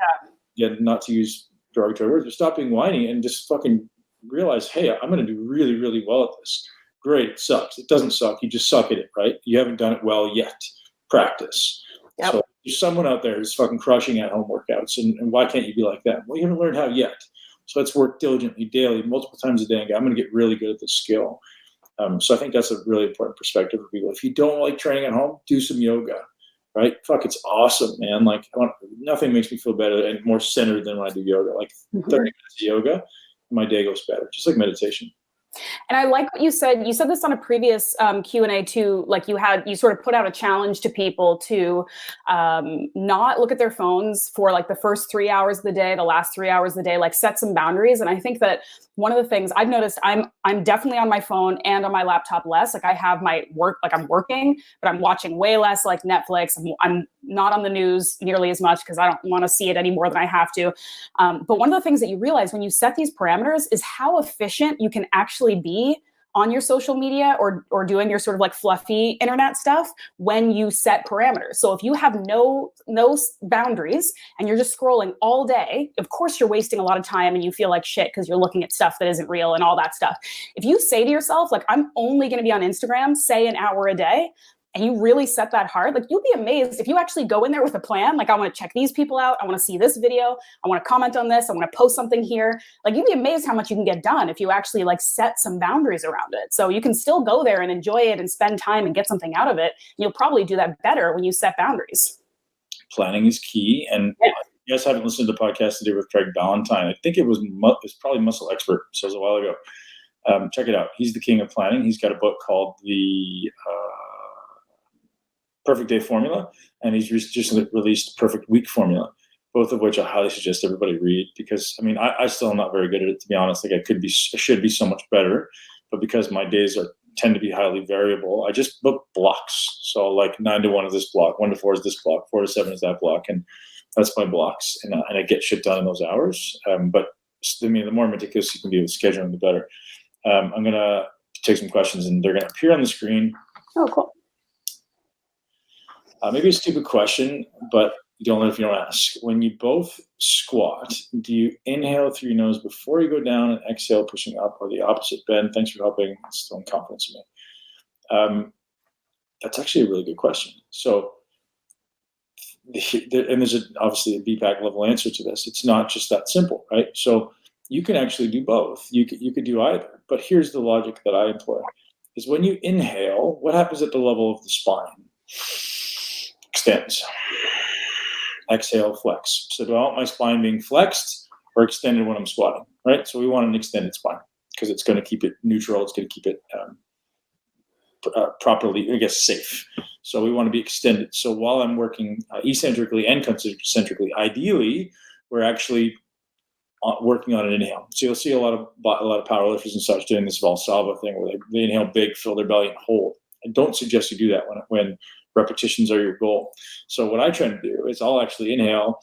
not to use derogatory words, but stop being whiny and just fucking realize, hey, I'm going to do really, really well at this. Great, it sucks. It doesn't suck. You just suck at it, right? You haven't done it well yet. Practice. Yep. So there's someone out there who's fucking crushing at home workouts, and why can't you be like that? Well, you haven't learned how yet. So let's work diligently, daily, multiple times a day, and go, I'm going to get really good at this skill. So I think that's a really important perspective for people. If you don't like training at home, do some yoga, right? Fuck, it's awesome, man. Like, nothing makes me feel better and more centered than when I do yoga. Like 30 minutes of yoga, my day goes better, just like meditation. And I like what you said. You said this on a previous Q&A too. Like you sort of put out a challenge to people to not look at their phones for like the first 3 hours of the day, the last 3 hours of the day, like set some boundaries. And I think that one of the things I've noticed, I'm definitely on my phone and on my laptop less. Like I have my work, like I'm working, but I'm watching way less like Netflix. I'm not on the news nearly as much because I don't want to see it any more than I have to. But one of the things that you realize when you set these parameters is how efficient you can actually be on your social media or doing your sort of like fluffy internet stuff when you set parameters. So if you have no boundaries and you're just scrolling all day, of course you're wasting a lot of time and you feel like shit because you're looking at stuff that isn't real and all that stuff. If you say to yourself, like, I'm only going to be on Instagram, say an hour a day, and you really set that hard, like you'll be amazed if you actually go in there with a plan. Like, I want to check these people out. I want to see this video. I want to comment on this. I want to post something here. Like, you'd be amazed how much you can get done if you actually like set some boundaries around it. So you can still go there and enjoy it and spend time and get something out of it. You'll probably do that better when you set boundaries. Planning is key. And you guys haven't listened to the podcast today with Craig Ballantyne. I think it was probably Muscle Expert. So it was a while ago. Check it out. He's the king of planning. He's got a book called The Perfect Day Formula, and he's just released Perfect Week Formula, both of which I highly suggest everybody read, because I mean, I still am not very good at it, to be honest. Like, I should be so much better, but because my days tend to be highly variable, I just book blocks. So like 9 to 1 is this block, 1 to 4 is this block, 4 to 7 is that block, and that's my blocks, and I get shit done in those hours. But I mean, the more meticulous you can be with scheduling, the better. I'm gonna take some questions, and they're gonna appear on the screen. Oh, cool. Maybe a stupid question, but you don't know if you don't ask. When you both squat, do you inhale through your nose before you go down and exhale pushing up, or the opposite? Ben, thanks for helping instill confidence in me. That's actually a really good question. So, and there's obviously a BPAC level answer to this. It's not just that simple, right? So you can actually do both. You could do either. But here's the logic that I employ: is when you inhale, what happens at the level of the spine? Extends. Exhale, flex. So do I want my spine being flexed or extended when I'm squatting, right? So we want an extended spine because it's going to keep it neutral. It's going to keep it properly, I guess, safe. So we want to be extended. So while I'm working eccentrically and concentrically, ideally, we're actually working on an inhale. So you'll see a lot of powerlifters and such doing this Valsalva thing where they inhale big, fill their belly, and hold. I don't suggest you do that when repetitions are your goal. So what I try to do is I'll actually inhale,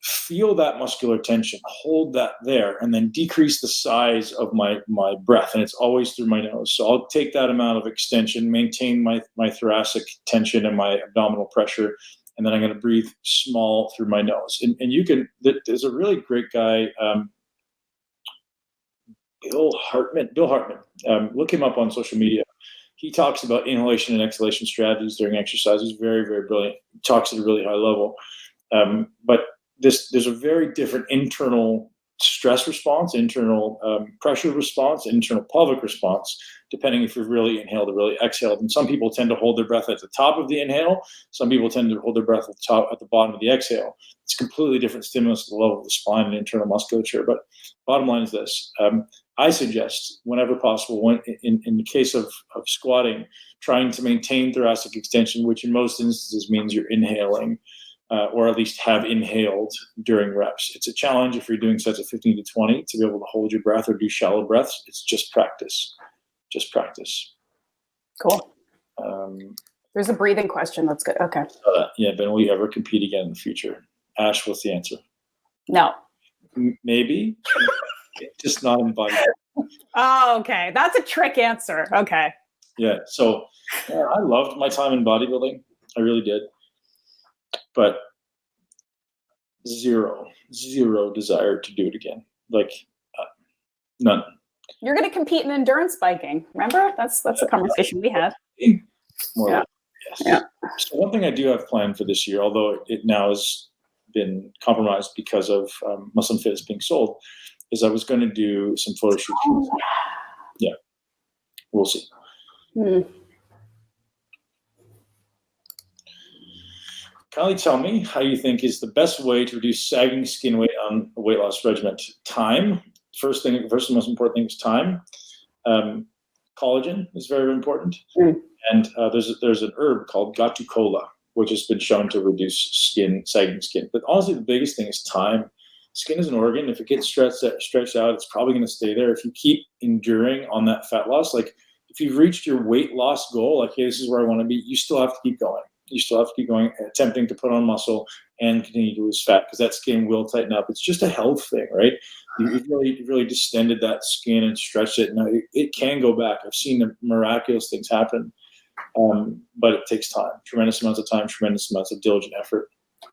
feel that muscular tension, hold that there, and then decrease the size of my breath. And it's always through my nose. So I'll take that amount of extension, maintain my thoracic tension and my abdominal pressure, and then I'm going to breathe small through my nose. And you can, there's a really great guy, Bill Hartman. Look him up on social media. He talks about inhalation and exhalation strategies during exercise. He's very, very brilliant. He talks at a really high level. But there's a very different internal stress response, internal pressure response, internal pelvic response, depending if you've really inhaled or really exhaled. And some people tend to hold their breath at the top of the inhale. Some people tend to hold their breath at the bottom of the exhale. It's completely different stimulus at the level of the spine and internal musculature. But bottom line is this. I suggest, whenever possible, in the case of squatting, trying to maintain thoracic extension, which in most instances means you're inhaling, or at least have inhaled during reps. It's a challenge if you're doing sets of 15 to 20 to be able to hold your breath or do shallow breaths. It's just practice. Just practice. Cool. There's a breathing question. That's good. Okay. Yeah, Ben, will you ever compete again in the future? Ash, what's the answer? No. Maybe. Just not in body. Oh, okay. That's a trick answer. Okay. Yeah. So I loved my time in bodybuilding. I really did. But zero desire to do it again. Like none. You're going to compete in endurance biking. Remember? That's a conversation we had. More. Yeah. Yes. Yeah. So one thing I do have planned for this year, although it now has been compromised because of Muslim Fitness being sold, is I was going to do some photo shoots. Yeah. We'll see. Kindly tell me how you think is the best way to reduce sagging skin weight on a weight loss regimen. Time. First and most important thing is time. Collagen is very important. And there's an herb called Gatu Cola, which has been shown to reduce sagging skin. But honestly, the biggest thing is time. Skin is an organ. If it gets stretched out, it's probably going to stay there. If you keep enduring on that fat loss, like if you've reached your weight loss goal, like, hey, this is where I want to be, you still have to keep going. You still have to keep going, attempting to put on muscle and continue to lose fat, because that skin will tighten up. It's just a health thing, right? You've really distended that skin and stretched it. Now, it can go back. I've seen miraculous things happen, but it takes time, tremendous amounts of time, tremendous amounts of diligent effort.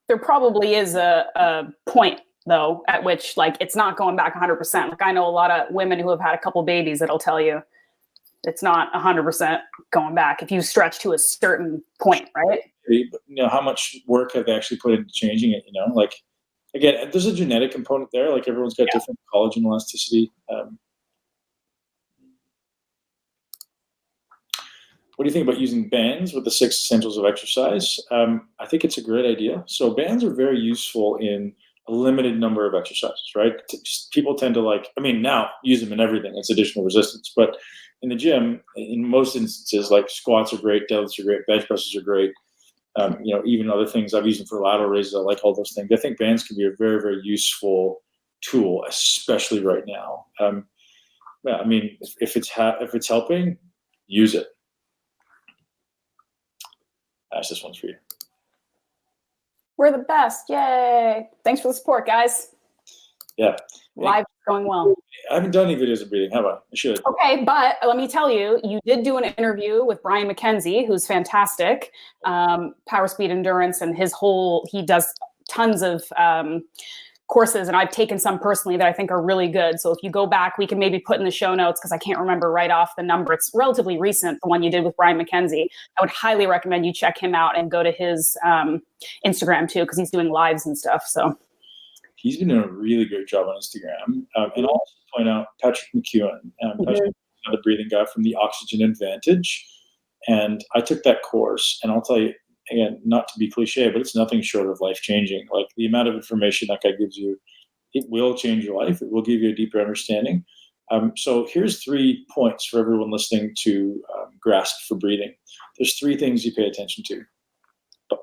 There probably is a point, though, at which, like, it's not going back 100%. Like, I know a lot of women who have had a couple babies that'll tell you it's not 100% going back if you stretch to a certain point, right? How much work have they actually put into changing it? Like, again, there's a genetic component there. Like, everyone's got different collagen elasticity. What do you think about using bands with the 6 essentials of exercise? I think it's a great idea. So bands are very useful in a limited number of exercises, right? People tend to now use them in everything. It's additional resistance. But in the gym, in most instances, like squats are great, deadlifts are great, bench presses are great. Even other things, I've used them for lateral raises. I like all those things. I think bands can be a very, very useful tool, especially right now. If it's helping, use it. This one's for you. We're the best. Yay. Thanks for the support, guys. Yeah. Live is going well. I haven't done any videos of breathing, have I? I should. Okay, but let me tell you, you did do an interview with Brian McKenzie, who's fantastic, power, speed, endurance, and he does tons of courses, and I've taken some personally that I think are really good. So if you go back, we can maybe put in the show notes, because I can't remember right off the number. It's relatively recent, the one you did with Brian McKenzie. I would highly recommend you check him out and go to his Instagram too, because he's doing lives and stuff. So he's been doing a really great job on Instagram. And I'll also point out Patrick McEwen, another breathing guy from the Oxygen Advantage. And I took that course, and I'll tell you, again, not to be cliche, but it's nothing short of life-changing. Like, the amount of information that guy gives you, it will change your life. It will give you a deeper understanding. So here's 3 points for everyone listening to grasp for breathing. There's 3 things you pay attention to.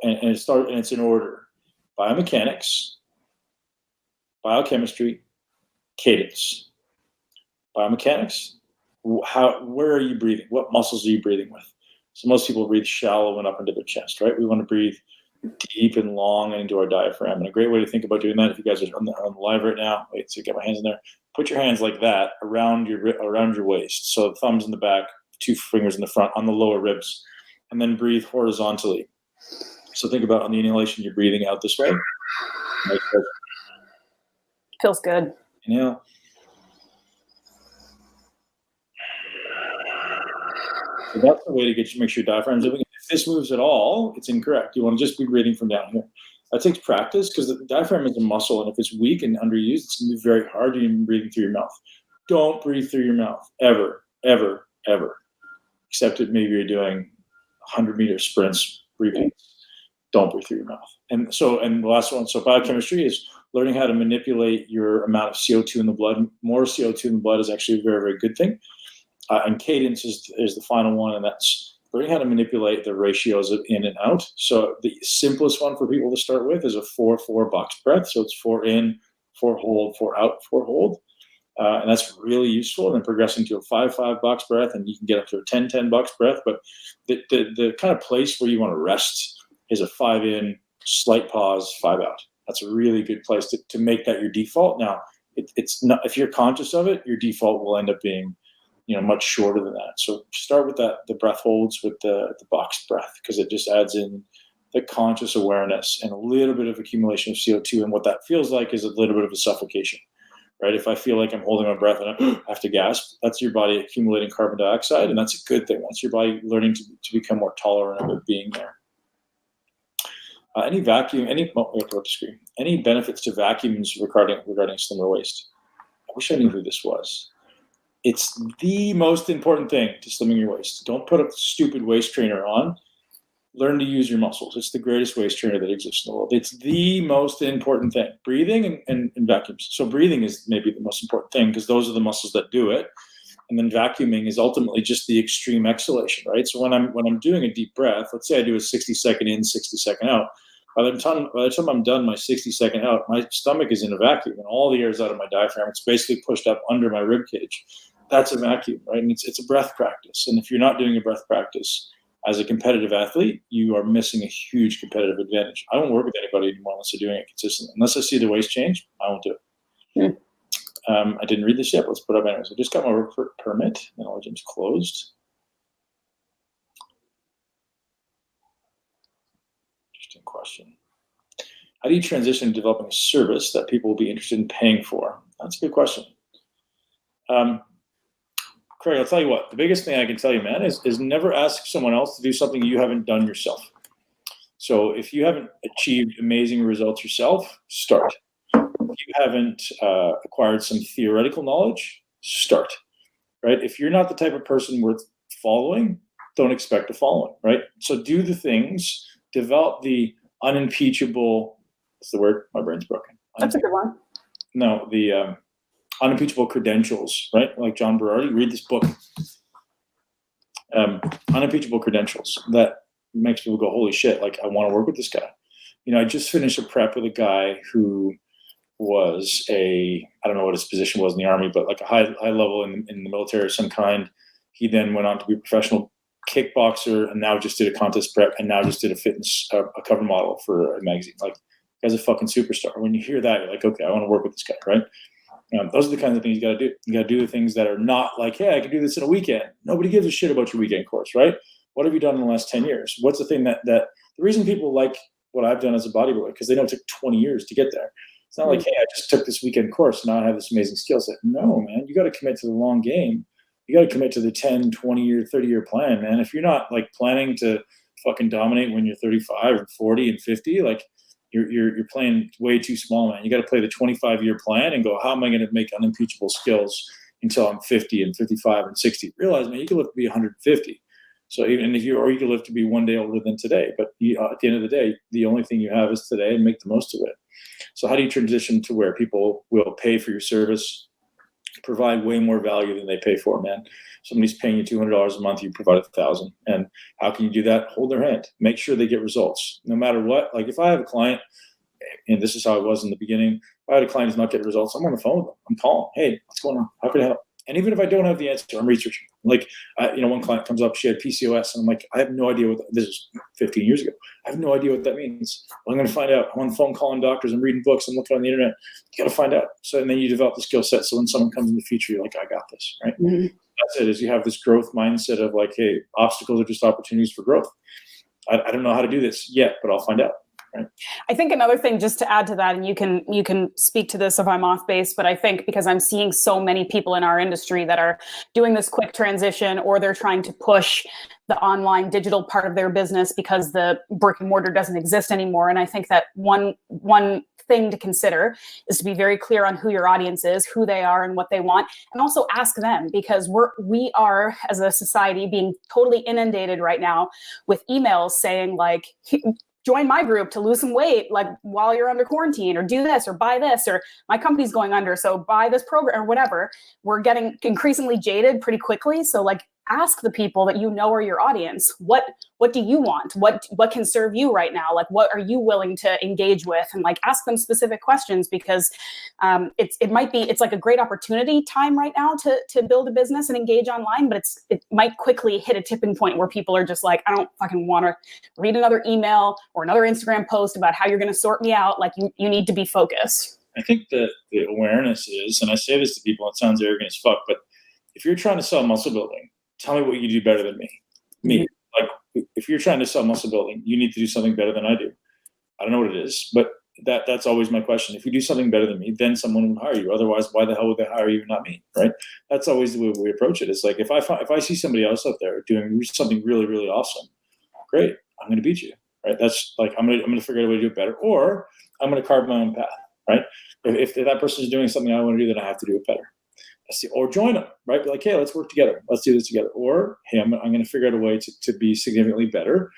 And it's in order: biomechanics, biochemistry, cadence. Biomechanics, where are you breathing? What muscles are you breathing with? So most people breathe shallow and up into their chest, right? We want to breathe deep and long into our diaphragm. And a great way to think about doing that, if you guys are on the live right now, wait, so get my hands in there. Put your hands like that around your waist. So the thumbs in the back, 2 fingers in the front on the lower ribs, and then breathe horizontally. So think about, on the inhalation, you're breathing out this way. feels good. Inhale. So that's the way to make sure your diaphragm's moving. If this moves at all, it's incorrect. You want to just be breathing from down here. That takes practice, because the diaphragm is a muscle, and if it's weak and underused, it's going to be very hard to even breathing through your mouth. Don't breathe through your mouth, ever, ever, ever. Except that maybe you're doing 100-meter sprints, repeats. Don't breathe through your mouth. And the last one, so biochemistry is learning how to manipulate your amount of CO2 in the blood. More CO2 in the blood is actually a very, very good thing. And cadence is the final one, and that's learning how to manipulate the ratios of in and out. So the simplest one for people to start with is a 4-4 box breath. So it's 4 in, 4 hold, 4 out, 4 hold. And that's really useful. And then progressing to a 5-5 box breath, and you can get up to a 10-10 box breath. But the kind of place where you want to rest is a 5 in, slight pause, 5 out. That's a really good place to make that your default. Now, it's not, if you're conscious of it, your default will end up being much shorter than that. So start with the breath holds with the box breath, because it just adds in the conscious awareness and a little bit of accumulation of CO2. And what that feels like is a little bit of a suffocation, right? If I feel like I'm holding my breath and I have to gasp, that's your body accumulating carbon dioxide, and that's a good thing. That's your body learning to become more tolerant of it being there. Any benefits to vacuums regarding slimmer waist? I wish I knew who this was. It's the most important thing to slimming your waist. Don't put a stupid waist trainer on. Learn to use your muscles. It's the greatest waist trainer that exists in the world. It's the most important thing. Breathing and vacuums. So breathing is maybe the most important thing because those are the muscles that do it. And then vacuuming is ultimately just the extreme exhalation, right? So when I'm doing a deep breath, let's say I do a 60-second in, 60-second out. By the time I'm done my 60-second out, my stomach is in a vacuum and all the air is out of my diaphragm. It's basically pushed up under my rib cage. That's a vacuum, right? And it's a breath practice. And if you're not doing a breath practice as a competitive athlete, you are missing a huge competitive advantage. I won't work with anybody anymore unless they're doing it consistently. Unless I see the waist change, I won't do it. I didn't read this yet, but let's put it up anyways. I just got my work permit and all gyms closed. Interesting question. How do you transition to developing a service that people will be interested in paying for? That's a good question. Craig, I'll tell you what, the biggest thing I can tell you, man, is never ask someone else to do something you haven't done yourself. So if you haven't achieved amazing results yourself, start. If you haven't acquired some theoretical knowledge, start, right? If you're not the type of person worth following, don't expect a following, right? So do the things, develop the unimpeachable, what's the word? My brain's broken. That's a good one. No, the unimpeachable credentials, right? Like John Berardi, read this book. Unimpeachable credentials that makes people go, holy shit, like I want to work with this guy. You know, I just finished a prep with a guy who was I don't know what his position was in the Army, but like a high level in the military of some kind. He then went on to be a professional kickboxer and now just did a contest prep and now just did a fitness, a cover model for a magazine. Like, the guy's a fucking superstar. When you hear that, you're like, okay, I want to work with this guy, right? Those are the kinds of things you got to do. You got to do the things that are not like, hey, I can do this in a weekend. Nobody gives a shit about your weekend course, right? What have you done in the last 10 years? What's the thing that the reason people like what I've done as a bodybuilder, because they know it took 20 years to get there. It's not like, hey, I just took this weekend course and now I have this amazing skill set. No, man, you got to commit to the long game. You got to commit to the 10, 20 year, 30 year plan, man. If you're not like planning to fucking dominate when you're 35 or 40 and 50, like you're playing way too small, man. You got to play the 25-year plan and go, how am I going to make unimpeachable skills until I'm 50 and 55 and 60? Realize, man, you can live to be 150. So even if you can live to be one day older than today, but at the end of the day, the only thing you have is today and make the most of it. So how do you transition to where people will pay for your service, provide way more value than they pay for, man? Somebody's paying you $200 a month, you provide $1,000. And how can you do that? Hold their hand. Make sure they get results. No matter what, like if I have a client, and this is how it was in the beginning, if I had a client who's not getting results, I'm on the phone with them. I'm calling, hey, what's going on? How can I help? And even if I don't have the answer, I'm researching. Like, one client comes up, she had PCOS, and I'm like, I have no idea this is 15 years ago. I have no idea what that means. Well, I'm going to find out. I'm on the phone calling doctors, I'm reading books, I'm looking on the internet. You got to find out. So, and then you develop the skill set. So when someone comes in the future, you're like, I got this, right? Mm-hmm. That's it, is you have this growth mindset of like, hey, obstacles are just opportunities for growth. I don't know how to do this yet, but I'll find out. Right. I think another thing, just to add to that, and you can speak to this if I'm off base, but I think because I'm seeing so many people in our industry that are doing this quick transition, or they're trying to push the online digital part of their business because the brick and mortar doesn't exist anymore. And I think that one thing to consider is to be very clear on who your audience is, who they are, and what they want, and also ask them, because we are as a society being totally inundated right now with emails saying like, join my group to lose some weight, like while you're under quarantine, or do this, or buy this, or my company's going under, so buy this program, or whatever. We're getting increasingly jaded pretty quickly. So like, ask the people that you know are your audience. What do you want? What can serve you right now? Like, what are you willing to engage with? And like, ask them specific questions, because it's like a great opportunity time right now to build a business and engage online, but it might quickly hit a tipping point where people are just like, I don't fucking want to read another email or another Instagram post about how you're going to sort me out. Like, you need to be focused. I think that the awareness is, and I say this to people, it sounds arrogant as fuck, but if you're trying to sell muscle building, tell me what you do better than me. Like, if you're trying to sell muscle building, you need to do something better than I do. I don't know what it is, but that's always my question. If you do something better than me, then someone will hire you. Otherwise, why the hell would they hire you, not me, right? That's always the way we approach it. It's like if I see somebody else out there doing something really, really awesome, great, I'm going to beat you, right? That's like I'm going to figure out a way to do it better, or I'm going to carve my own path, right? If that person is doing something I want to do, then I have to do it better. Or join them, right? Be like, hey, let's work together. Let's do this together. Or, hey, I'm going to figure out a way to be significantly better.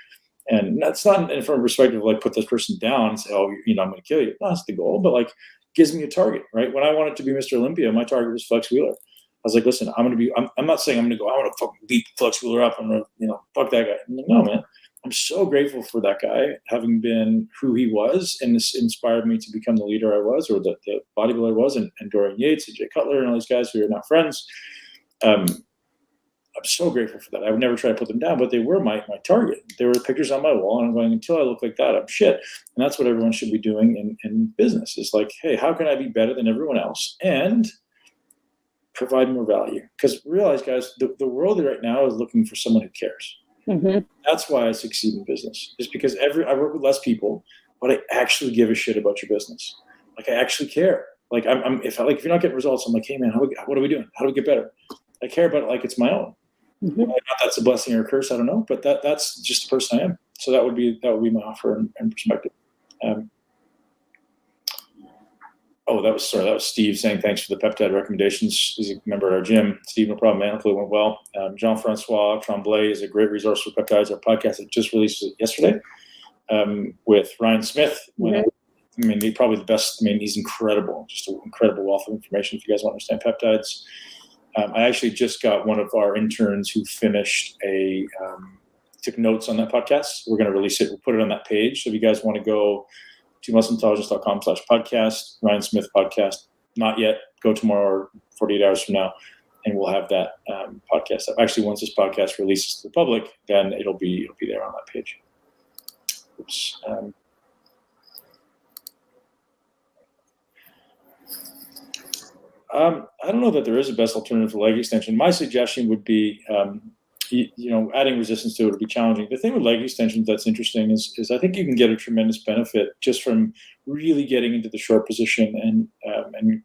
And that's not from a perspective of like put this person down and say, oh, I'm going to kill you. No, that's the goal. But like gives me a target, right? When I wanted to be Mr. Olympia, my target was Flex Wheeler. I was like, listen, I'm not saying I'm going to go, I want to fucking beat Flex Wheeler up. I'm going to, fuck that guy. No, man. I'm so grateful for that guy having been who he was, and this inspired me to become the leader I was, or the bodybuilder I was, and Dorian Yates and Jay Cutler and all these guys who are now friends. I'm so grateful for that. I would never try to put them down, but they were my target. They were the pictures on my wall, and I'm going, until I look like that, I'm shit. And that's what everyone should be doing in business. Is like, hey, how can I be better than everyone else and provide more value? Because realize, guys, the world right now is looking for someone who cares. Mm-hmm. That's why I succeed in business. Is because I work with less people, but I actually give a shit about your business. Like I actually care. Like if you're not getting results, I'm like, hey man, what are we doing? How do we get better? I care about it like it's my own. Mm-hmm. Not that's a blessing or a curse. I don't know, but that's just the person I am. So that would be my offer and perspective. That was Steve saying thanks for the peptide recommendations. He's a member of our gym. Steve, no problem, man. Hopefully it went well. Jean-Francois Tremblay is a great resource for peptides. Our podcast that just released yesterday with Ryan Smith. Mm-hmm. He's probably the best. He's incredible. Just an incredible wealth of information if you guys want to understand peptides. I actually just got one of our interns who finished took notes on that podcast. We're going to release it. We'll put it on that page. So if you guys want to go to muscleintelligence.com/podcast, Ryan Smith podcast. Not yet. Go tomorrow or 48 hours from now, and we'll have that podcast up. Actually, once this podcast releases to the public, then it'll be there on that page. Oops. I don't know that there is a best alternative to leg extension. My suggestion would be, adding resistance to it would be challenging. The thing with leg extensions that's interesting is I think you can get a tremendous benefit just from really getting into the short position and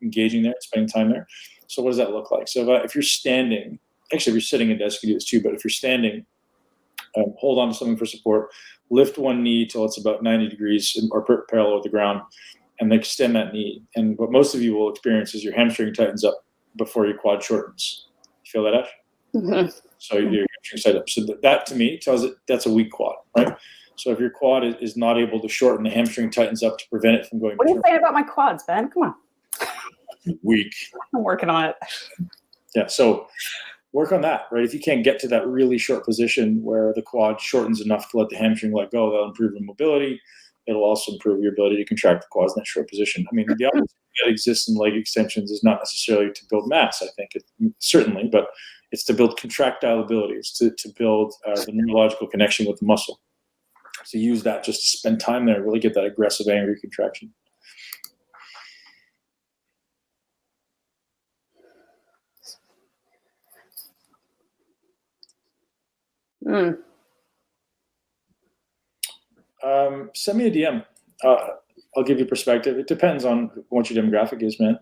engaging there, and spending time there. So what does that look like? So if you're standing, actually if you're sitting at desk, you do this too, but if you're standing, hold on to something for support, lift one knee till it's about 90 degrees or parallel with the ground, and extend that knee. And what most of you will experience is your hamstring tightens up before your quad shortens. You feel that, Ash? Mm-hmm. So your hamstring tighten up. So that to me tells it that's a weak quad, right? So if your quad is not able to shorten, the hamstring tightens up to prevent it from going. What are you saying about my quads, Ben? Come on. Weak. I'm working on it. Yeah. So work on that, right? If you can't get to that really short position where the quad shortens enough to let the hamstring let go, that'll improve your mobility. It'll also improve your ability to contract the quads in that short position. The opportunity that exists in leg extensions is not necessarily to build mass, I think, certainly, but it's to build contractile ability. It's to build the neurological connection with the muscle. So use that just to spend time there, really get that aggressive, angry contraction. Send me a DM. I'll give you perspective. It depends on what your demographic is, man.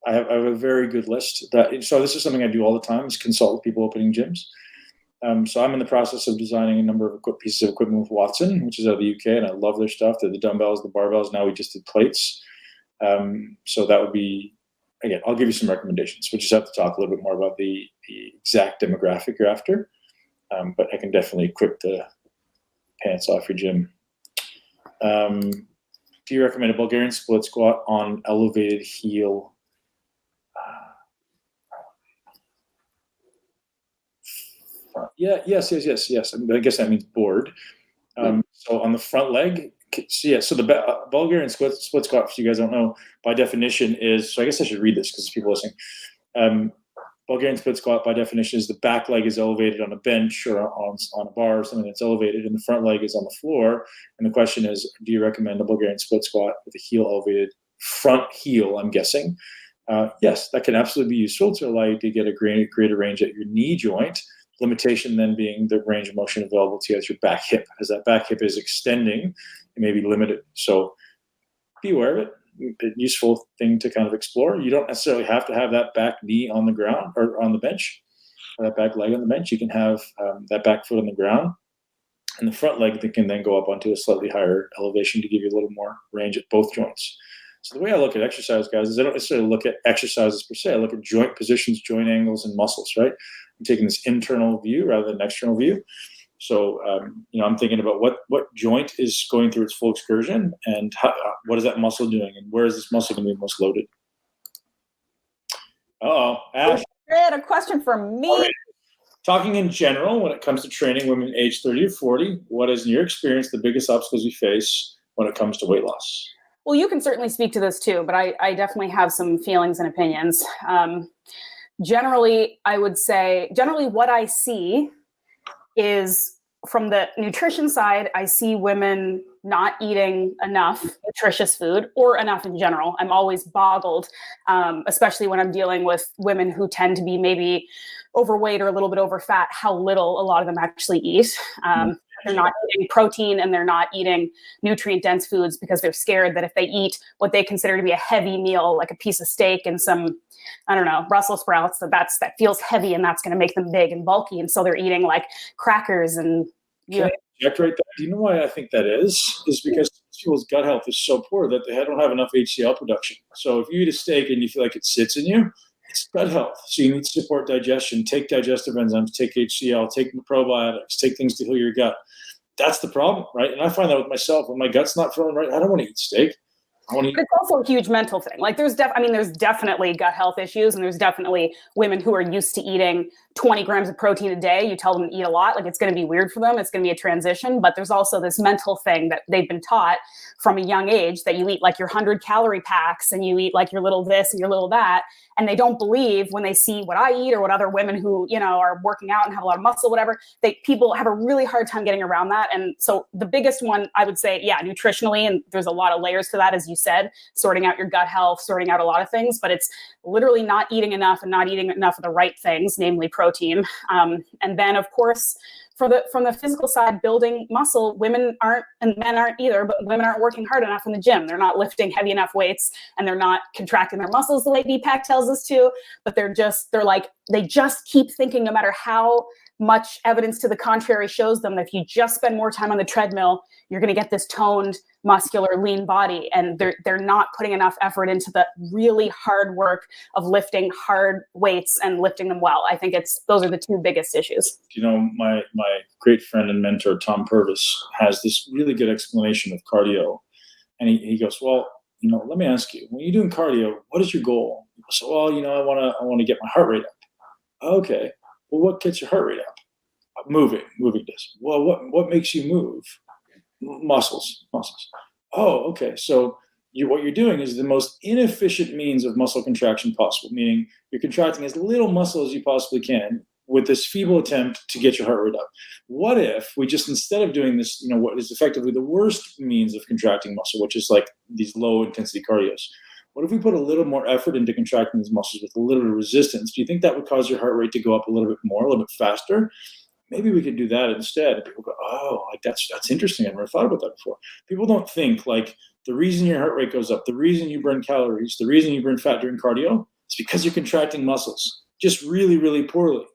I have a very good list. So this is something I do all the time, is consult with people opening gyms. So I'm in the process of designing a number of pieces of equipment with Watson, which is out of the UK, and I love their stuff. They're the dumbbells, the barbells. Now we just did plates. So that would be, again, I'll give you some recommendations. We just have to talk a little bit more about the exact demographic you're after. But I can definitely equip the pants off your gym. Do you recommend a Bulgarian split squat on elevated heel? Yes. I guess that means board. So on the front leg, so the Bulgarian split squat, if you guys don't know, by definition is, so I guess I should read this because people listening. Bulgarian split squat, by definition, is the back leg is elevated on a bench or on a bar or something that's elevated, and the front leg is on the floor. And the question is, do you recommend a Bulgarian split squat with a heel elevated front heel, I'm guessing? Yes, that can absolutely be useful to allow you to get a greater range at your knee joint. Limitation then being the range of motion available to you as your back hip. As that back hip is extending, maybe limit it. So be aware of it. A useful thing to kind of explore. You don't necessarily have to have that back knee on the ground or on the bench, or that back leg on the bench. You can have that back foot on the ground, and the front leg that can then go up onto a slightly higher elevation to give you a little more range at both joints. So the way I look at exercise, guys, is I don't necessarily look at exercises per se. I look at joint positions, joint angles, and muscles, right? I'm taking this internal view rather than external view. So, I'm thinking about what joint is going through its full excursion, and what is that muscle doing, and where is this muscle going to be most loaded? Ash. Great, a question for me. Right. Talking in general, when it comes to training women aged 30 to 40, what is, in your experience, the biggest obstacles you face when it comes to weight loss? Well, you can certainly speak to this too, but I definitely have some feelings and opinions. Generally, I would say, what I see is, from the nutrition side, I see women not eating enough nutritious food, or enough in general. I'm always boggled, especially when I'm dealing with women who tend to be maybe overweight or a little bit over fat, how little a lot of them actually eat. They're not eating protein, and they're not eating nutrient dense foods because they're scared that if they eat what they consider to be a heavy meal, like a piece of steak and some, I don't know, Brussels sprouts, that feels heavy and that's going to make them big and bulky. And so they're eating like crackers and. Can I inject right there? Do you know why I think that is? Is because people's gut health is so poor that they don't have enough HCl production. So if you eat a steak and you feel like it sits in you, it's gut health. So you need to support digestion, take digestive enzymes, take HCl, take probiotics, take things to heal your gut. That's the problem, right? And I find that with myself. When my gut's not feeling right, I don't want to eat steak. It's also a huge mental thing. Like there's definitely gut health issues, and there's definitely women who are used to eating 20 grams of protein a day. You tell them to eat a lot, like it's going to be weird for them. It's going to be a transition, but there's also this mental thing that they've been taught from a young age, that you eat like your 100 calorie packs and you eat like your little this and your little that. And they don't believe when they see what I eat or what other women who, are working out and have a lot of muscle, whatever, people have a really hard time getting around that. And so the biggest one, I would say, nutritionally, and there's a lot of layers to that, as you said, sorting out your gut health, sorting out a lot of things, but it's literally not eating enough and not eating enough of the right things, namely protein. And then of course, from the physical side, building muscle, women aren't, and men aren't either, but women aren't working hard enough in the gym. They're not lifting heavy enough weights, and they're not contracting their muscles the way Deepak tells us to, but they just keep thinking, no matter how much evidence to the contrary shows them, that if you just spend more time on the treadmill, you're going to get this toned, muscular, lean body. And they're not putting enough effort into the really hard work of lifting hard weights and lifting them well. I think those are the two biggest issues. My great friend and mentor, Tom Purvis, has this really good explanation of cardio. And he goes, well, let me ask you, when you're doing cardio, what is your goal? He goes, well, I want to get my heart rate up. Okay. Well, what gets your heart rate up? Moving does. Well, what makes you move? Muscles. Oh, okay. So what you're doing is the most inefficient means of muscle contraction possible, meaning you're contracting as little muscle as you possibly can with this feeble attempt to get your heart rate up. What if we just, instead of doing this, what is effectively the worst means of contracting muscle, which is like these low intensity cardios, what if we put a little more effort into contracting these muscles with a little bit of resistance? Do you think that would cause your heart rate to go up a little bit more, a little bit faster? Maybe we could do that instead. And people go, oh, like that's interesting. I've never thought about that before. People don't think like the reason your heart rate goes up, the reason you burn calories, the reason you burn fat during cardio is because you're contracting muscles just really, really poorly,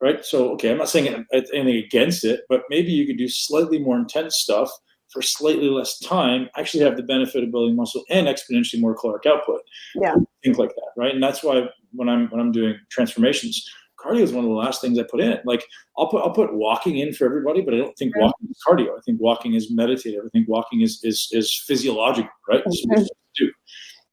right? So, okay, I'm not saying anything against it, but maybe you could do slightly more intense stuff for slightly less time, actually have the benefit of building muscle and exponentially more caloric output. Yeah. Think like that, right? And that's why when I'm doing transformations, cardio is one of the last things I put in. Like I'll put walking in for everybody, but I don't think walking is cardio. I think walking is meditative. I think walking is physiological, right? It's what you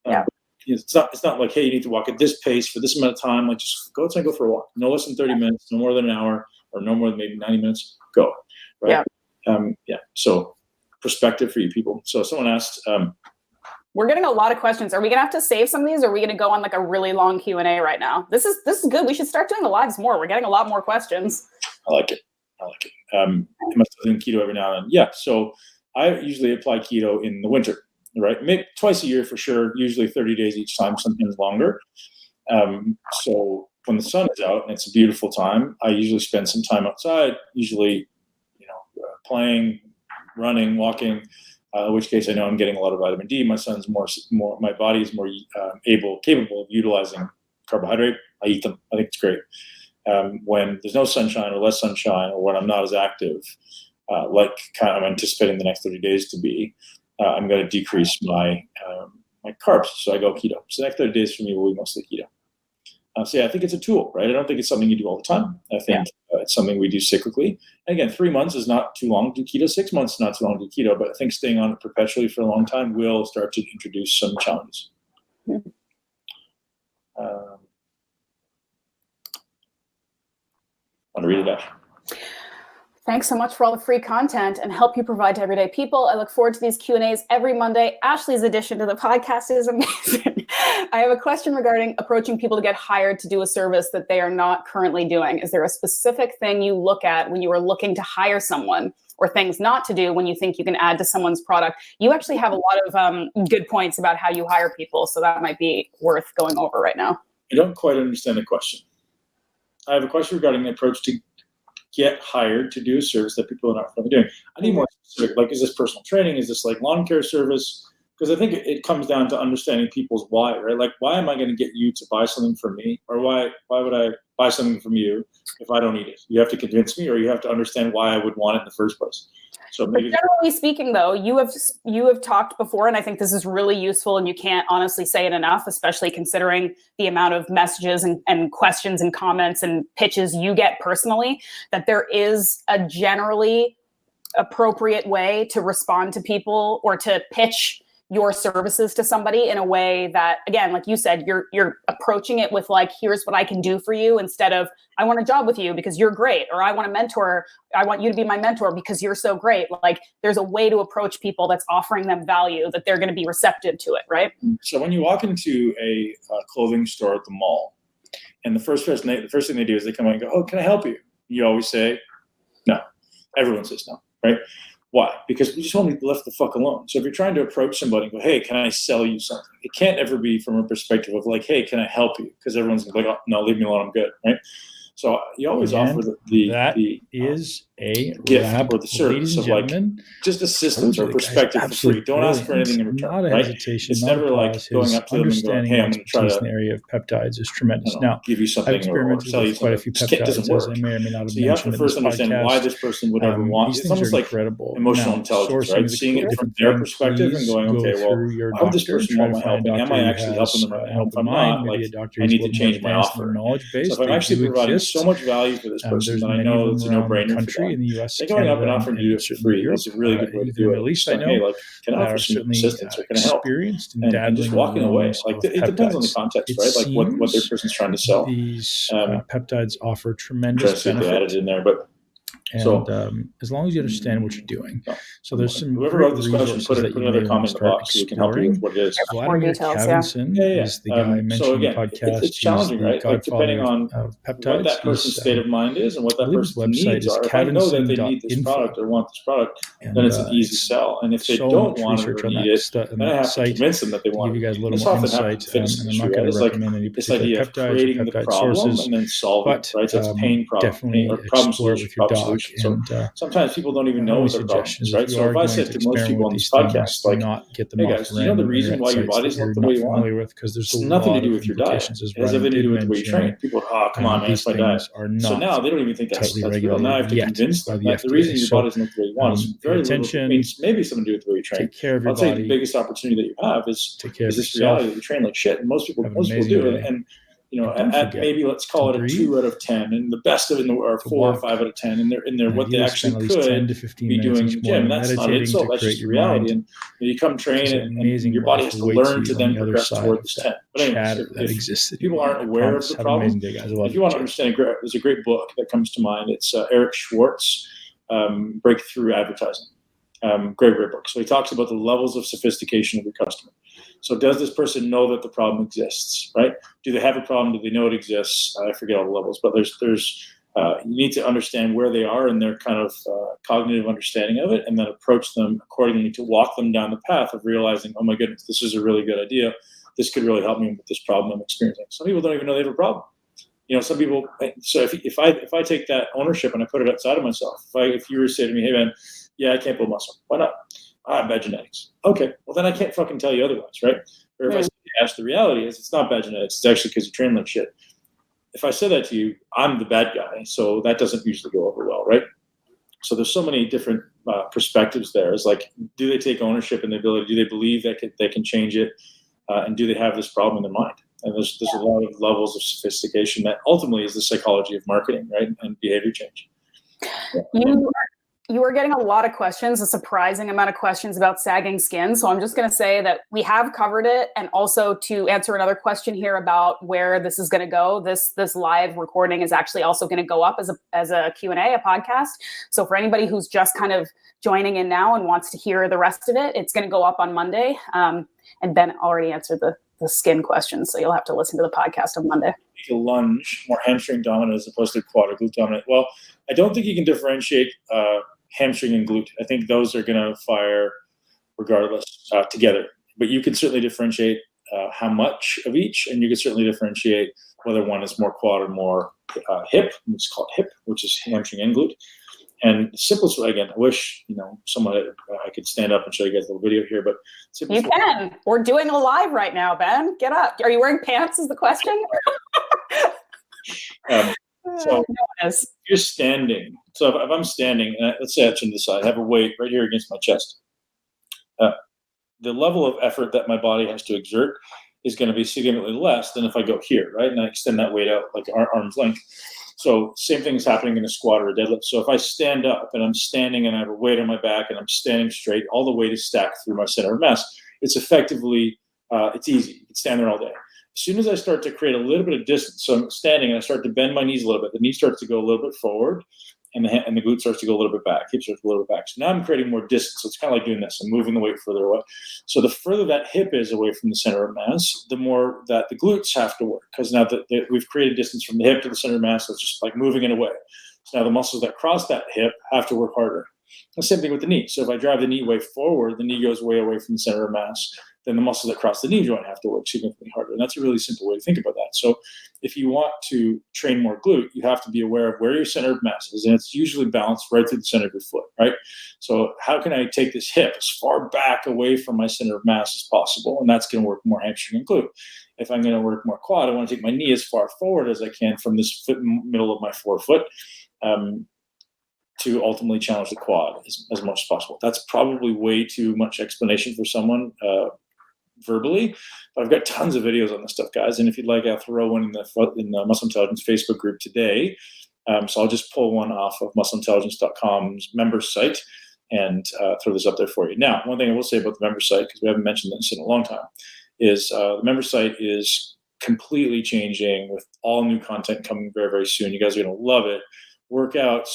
do. It's not like, hey, you need to walk at this pace for this amount of time. Like just go outside and go for a walk. No less than 30 minutes, no more than an hour, or no more than maybe 90 minutes. Go. Right. So perspective for you people. So someone asked, we're getting a lot of questions. Are we going to have to save some of these, or are we going to go on like a really long Q&A right now? This is good. We should start doing the lives more. We're getting a lot more questions. I like it. I must have done keto every now and then. Yeah. So I usually apply keto in the winter, right? Maybe twice a year for sure, usually 30 days each time, sometimes longer. So when the sun is out and it's a beautiful time, I usually spend some time outside, usually, playing, running, walking. in which case I know I'm getting a lot of vitamin D. My body is more capable of utilizing carbohydrate. I eat them. I think it's great. When there's no sunshine or less sunshine, or when I'm not as active, like kind of I'm anticipating the next 30 days to be, I'm going to decrease my carbs. So I go keto. So the next 30 days for me will be mostly keto. So yeah, I think it's a tool, right? I don't think it's something you do all the time. I think it's something we do cyclically. And again, 3 months is not too long to do keto. 6 months is not too long to do keto. But I think staying on it perpetually for a long time will start to introduce some challenges. Want to read it out? Thanks so much for all the free content and help you provide to everyday people. I look forward to these Q&As every Monday. Ashley's addition to the podcast is amazing. I have a question regarding approaching people to get hired to do a service that they are not currently doing. Is there a specific thing you look at when you are looking to hire someone, or things not to do when you think you can add to someone's product? You actually have a lot of good points about how you hire people, so that might be worth going over right now. I don't quite understand the question. I have a question regarding the approach to get hired to do a service that people are not currently doing. I need more specific, like, is this personal training? Is this like lawn care service? Because I think it comes down to understanding people's why, right? Like, why am I going to get you to buy something from me? Or why would I buy something from you if I don't need it? You have to convince me, or you have to understand why I would want it in the first place. So maybe, but generally speaking, though, you have talked before, and I think this is really useful, and you can't honestly say it enough, especially considering the amount of messages and questions and comments and pitches you get personally, that there is a generally appropriate way to respond to people or to pitch your services to somebody in a way that, again, like you said, you're approaching it with like, here's what I can do for you, instead of, I want a job with you because you're great, or I want you to be my mentor because you're so great. Like, there's a way to approach people that's offering them value, that they're going to be receptive to it, right? So when you walk into a clothing store at the mall, and the first thing they do is they come in and go, "Oh, can I help you?" You always say, "No." Everyone says no, right? Why? Because we just want to be left the fuck alone. So if you're trying to approach somebody and go, "Hey, can I sell you something?" It can't ever be from a perspective of like, "Hey, can I help you?" Because everyone's going to be like, "Oh, no, leave me alone, I'm good," right? So you always offer the gift or the service of like just assistance or perspective for free. Don't ask for anything in return. Not a hesitation. It's never like going up to them and going, "Hey, I'm going to try to," in the area of peptides is tremendous. Now, give you something or sell you quite a few peptides. It doesn't work. I may or may not have so you have to first understand why this person would ever want. It's almost like emotional intelligence, right? Seeing it from their perspective and going, "Okay, well, why would this person want my help? And am I actually helping them right now? If I'm not, like, I need to change my offer." So if I'm actually providing so much value for this person, then I know it's a no-brainer for them. They're going up and offering to do it for free. It's a really good way to do it. At least I know, hey, like, can I offer some assistance or can I help? And just walking away. Like, it depends on the context, right? Like what their person's trying to sell. These peptides offer tremendous benefit. Added in there, but And as long as you understand what you're doing. So there's some whoever wrote this question, put another comment in the box so we can help you with what it is. Vladimir Kavinson is the guy I mentioned in the podcast. It's challenging, right? Like, depending on what that person's state of mind is and what that person's needs are. If I know that they need this product or want this product, then it's an easy sell. And if they don't want it or need it, then I have to convince them that they want it. This often happens in fitness industry, right? It's like this idea of creating the problem and then solving it, right? So it's pain problem or problem solution, problem solution. So sometimes people don't even know what their problem is, right? So if I said to most people on this podcast, like, "Hey guys, you know the reason why your body's not the way you want? It's nothing to do with your diet. It has everything to do with the way you train." People are, "Oh, come on, man, it's my diet." So now they don't even think that's real. Now I have to convince them that the reason your body's not the way you want is very little. Means maybe something to do with the way you train. I'd say the biggest opportunity that you have is this reality that you train like shit, and most people do it. And you know, at maybe let's call it a 2 out of 10, and the best of it are 4 or 5 out of 10, and they're what they actually could be doing in the gym. And that's not it. So that's just reality. And you come train, and your body has to learn to then progress toward this 10. But anyways, if people aren't aware of the problem, if you want to understand, there's a great book that comes to mind. It's Eric Schwartz, Breakthrough Advertising. Great book. So he talks about the levels of sophistication of your customer. So does this person know that the problem exists, right? Do they have a problem? Do they know it exists? I forget all the levels, but there's you need to understand where they are in their kind of cognitive understanding of it, and then approach them accordingly to walk them down the path of realizing, "Oh my goodness, this is a really good idea. This could really help me with this problem I'm experiencing." Some people don't even know they have a problem. You know, some people. So if I take that ownership and I put it outside of myself, if you were to say to me, "Hey man, yeah, I can't build muscle. Why not?" Bad genetics. Okay, well then I can't fucking tell you otherwise, right? Or if I say, Ash, the reality is it's not bad genetics. It's actually because you train like shit. If I said that to you, I'm the bad guy, so that doesn't usually go over well, right? So there's so many different perspectives there. It's like, do they take ownership in the ability? Do they believe that they can change it? And do they have this problem in their mind? And there's a lot of levels of sophistication that ultimately is the psychology of marketing, right? And behavior change. You are getting a lot of questions, a surprising amount of questions about sagging skin. So I'm just going to say that we have covered it. And also to answer another question here about where this is going to go, this live recording is actually also going to go up as a Q&A, a podcast. So for anybody who's just kind of joining in now and wants to hear the rest of it, it's going to go up on Monday. And Ben already answered the skin question. So you'll have to listen to the podcast on Monday. A lunge, more hamstring dominant as opposed to quad or glute dominant. Well, I don't think you can differentiate hamstring and glute. I think those are going to fire regardless together. But you can certainly differentiate how much of each, and you can certainly differentiate whether one is more quad or more hip. It's called hip, which is hamstring and glute. And the simplest way, again, I wish I could stand up and show you guys a little video here, but you can. We're doing a live right now, Ben. Get up. Are you wearing pants? Is the question? So you're standing. So if I'm standing, let's say I turn to the side, I have a weight right here against my chest. The level of effort that my body has to exert is going to be significantly less than if I go here, right? And I extend that weight out like arm's length. So same thing is happening in a squat or a deadlift. So if I stand up and I'm standing and I have a weight on my back and I'm standing straight, all the weight is stacked through my center of mass. It's effectively, it's easy. You can stand there all day. As soon as I start to create a little bit of distance, so I'm standing and I start to bend my knees a little bit, the knee starts to go a little bit forward and the glute starts to go a little bit back, hip starts a little bit back. So now I'm creating more distance. So it's kind of like doing this. I'm moving the weight further away. So the further that hip is away from the center of mass, the more that the glutes have to work, because now that we've created distance from the hip to the center of mass, so it's just like moving it away. So now the muscles that cross that hip have to work harder. The same thing with the knee. So if I drive the knee way forward, the knee goes way away from the center of mass, then the muscles that cross the knee joint have to work significantly harder. And that's a really simple way to think about that. So if you want to train more glute, you have to be aware of where your center of mass is. And it's usually balanced right through the center of your foot, right? So how can I take this hip as far back away from my center of mass as possible? And that's going to work more hamstring and glute. If I'm going to work more quad, I want to take my knee as far forward as I can from this middle of my forefoot to ultimately challenge the quad as much as possible. That's probably way too much explanation for someone verbally, but I've got tons of videos on this stuff, guys. And if you'd like, I'll throw one in the Muscle Intelligence Facebook group today. So I'll just pull one off of muscleintelligence.com's members site and throw this up there for you. Now, one thing I will say about the member site, because we haven't mentioned this in a long time, is the member site is completely changing with all new content coming very, very soon. You guys are going to love it. Workouts,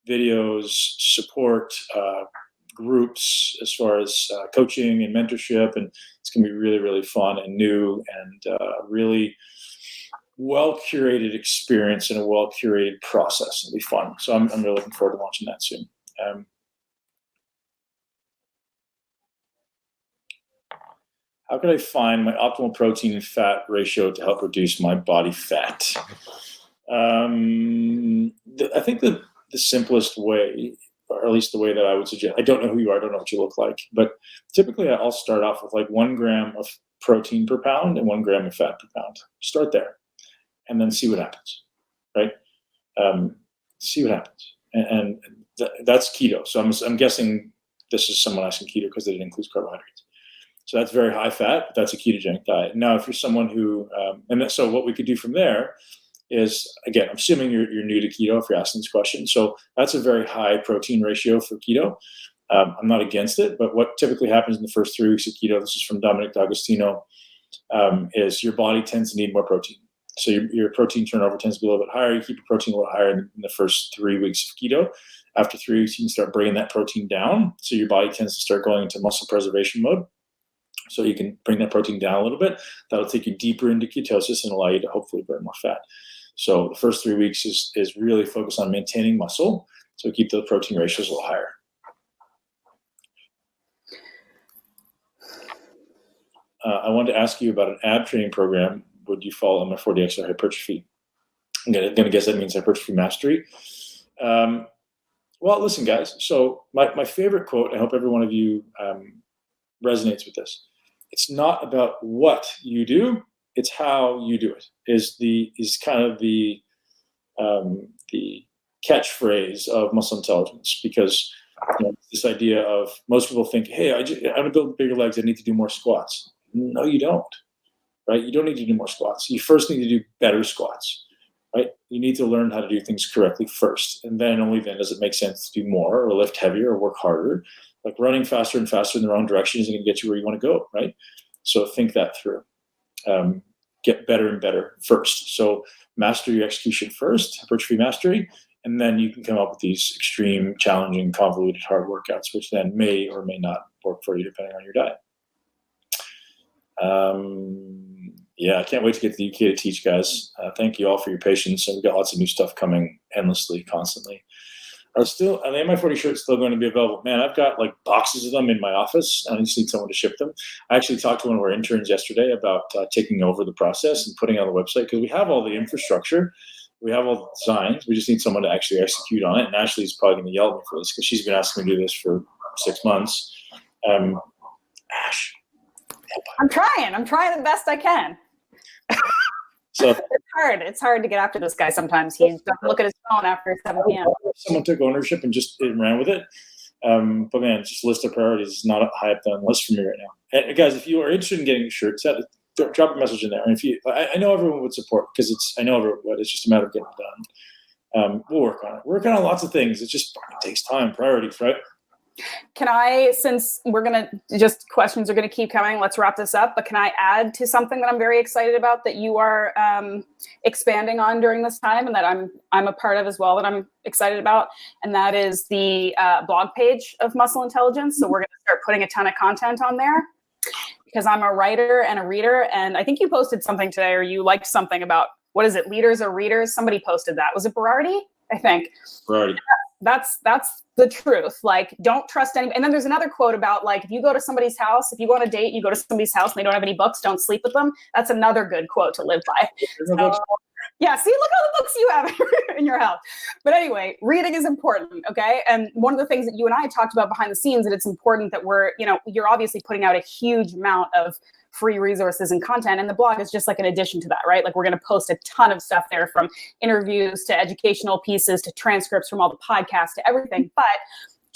videos, support, groups as far as coaching and mentorship, and it's going to be really, really fun and new and really well-curated experience and a well-curated process. It'll be fun. So I'm really looking forward to launching that soon. How can I find my optimal protein and fat ratio to help reduce my body fat? I think the simplest way, or at least the way that I would suggest, I don't know who you are, I don't know what you look like, but typically I'll start off with like 1 gram of protein per pound and 1 gram of fat per pound. Start there and then see what happens, right? See what happens. And that's keto. So I'm guessing this is someone asking keto because it includes carbohydrates. So that's very high fat, but that's a ketogenic diet. Now, if you're someone who, so what we could do from there is, again, I'm assuming you're new to keto if you're asking this question. So that's a very high protein ratio for keto. I'm not against it, but what typically happens in the first 3 weeks of keto, this is from Dominic D'Agostino, is your body tends to need more protein. So your protein turnover tends to be a little bit higher. You keep your protein a little higher in the first 3 weeks of keto. After 3 weeks, you can start bringing that protein down. So your body tends to start going into muscle preservation mode. So you can bring that protein down a little bit. That'll take you deeper into ketosis and allow you to hopefully burn more fat. So the first 3 weeks is really focused on maintaining muscle. So keep the protein ratios a little higher. I wanted to ask you about an ab training program. Would you follow MF4DX or hypertrophy? I'm going to guess that means hypertrophy mastery. Well, listen, guys. So my favorite quote, I hope every one of you resonates with this. It's not about what you do, it's how you do it, is kind of the catchphrase of muscle intelligence, because this idea of most people think, hey, I want to build bigger legs, I need to do more squats. No, you don't, right? You don't need to do more squats. You first need to do better squats, right? You need to learn how to do things correctly first. And then only then does it make sense to do more or lift heavier or work harder. Like running faster and faster in the wrong direction isn't going to get you where you want to go, right? So think that through. Get better and better first. So master your execution first, hypertrophy mastery, and then you can come up with these extreme, challenging, convoluted, hard workouts, which then may or may not work for you depending on your diet. I can't wait to get to the UK to teach, guys. Thank you all for your patience, and we've got lots of new stuff coming endlessly, constantly. The MI 40 shirt's still going to be available. Man, I've got like boxes of them in my office. I just need someone to ship them. I actually talked to one of our interns yesterday about taking over the process and putting it on the website, because we have all the infrastructure. We have all the designs. We just need someone to actually execute on it. And Ashley's probably going to yell at me for this, because she's been asking me to do this for 6 months. Ash. I'm trying the best I can. So It's hard to get after this guy sometimes. He doesn't look at his phone after 7 p.m. Someone took ownership and just ran with it. But man, just list of priorities is not high up on the list for me right now. And guys, if you are interested in getting a shirt, drop a message in there. And I know everyone would support, because it's just a matter of getting it done. We'll work on it. We're working on lots of things. It takes time, priorities, right? Can I, since questions are going to keep coming, let's wrap this up, but can I add to something that I'm very excited about that you are expanding on during this time, and that I'm a part of as well, that I'm excited about? And that is the blog page of Muscle Intelligence. So we're going to start putting a ton of content on there, because I'm a writer and a reader. And I think you posted something today, or you liked something about, what is it, leaders or readers? Somebody posted that. Was it Berardi? I think. Berardi. That's the truth. Like, don't trust anybody. And then there's another quote about, like, if you go to somebody's house, if you go on a date, you go to somebody's house and they don't have any books, don't sleep with them. That's another good quote to live by. So, yeah, see, look all the books you have in your house. But anyway, reading is important, okay? And one of the things that you and I talked about behind the scenes, that it's important that you're obviously putting out a huge amount of free resources and content, and the blog is just like an addition to that, right? Like, we're going to post a ton of stuff there, from interviews to educational pieces to transcripts from all the podcasts to everything. But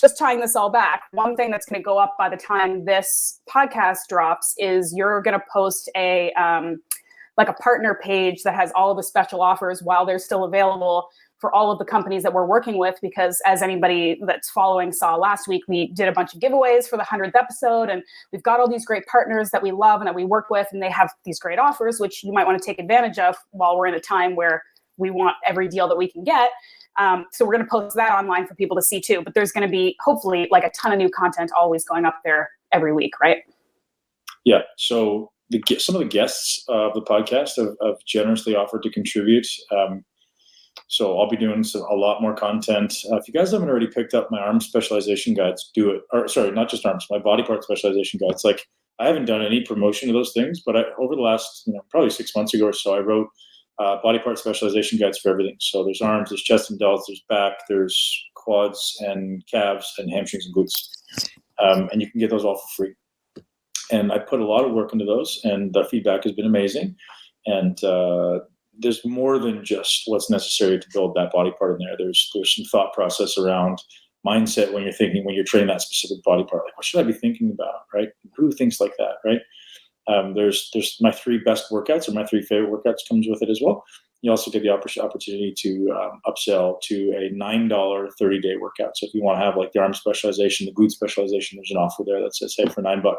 just tying this all back, one thing that's going to go up by the time this podcast drops is you're going to post a partner page that has all of the special offers while they're still available for all of the companies that we're working with, because as anybody that's following saw last week, we did a bunch of giveaways for the 100th episode, and we've got all these great partners that we love and that we work with, and they have these great offers, which you might want to take advantage of while we're in a time where we want every deal that we can get. So we're going to post that online for people to see too, but there's going to be hopefully like a ton of new content always going up there every week, right? Yeah. So some of the guests of the podcast have generously offered to contribute. So I'll be doing a lot more content. If you guys haven't already picked up my arm specialization guides, do it. Or sorry, not just arms, my body part specialization guides. Like, I haven't done any promotion of those things, but over the last, probably 6 months ago or so, I wrote body part specialization guides for everything. So there's arms, there's chest and delts, there's back, there's quads and calves and hamstrings and glutes. And you can get those all for free. And I put a lot of work into those, and the feedback has been amazing. And there's more than just what's necessary to build that body part in there. There's some thought process around mindset when you're training that specific body part. Like, what should I be thinking about, right? Who thinks like that, right? There's my 3 best workouts, or my 3 favorite workouts comes with it as well. You also get the opportunity to upsell to a $9 30-day workout. So if you want to have like the arm specialization, the glute specialization, there's an offer there that says, hey, for $9,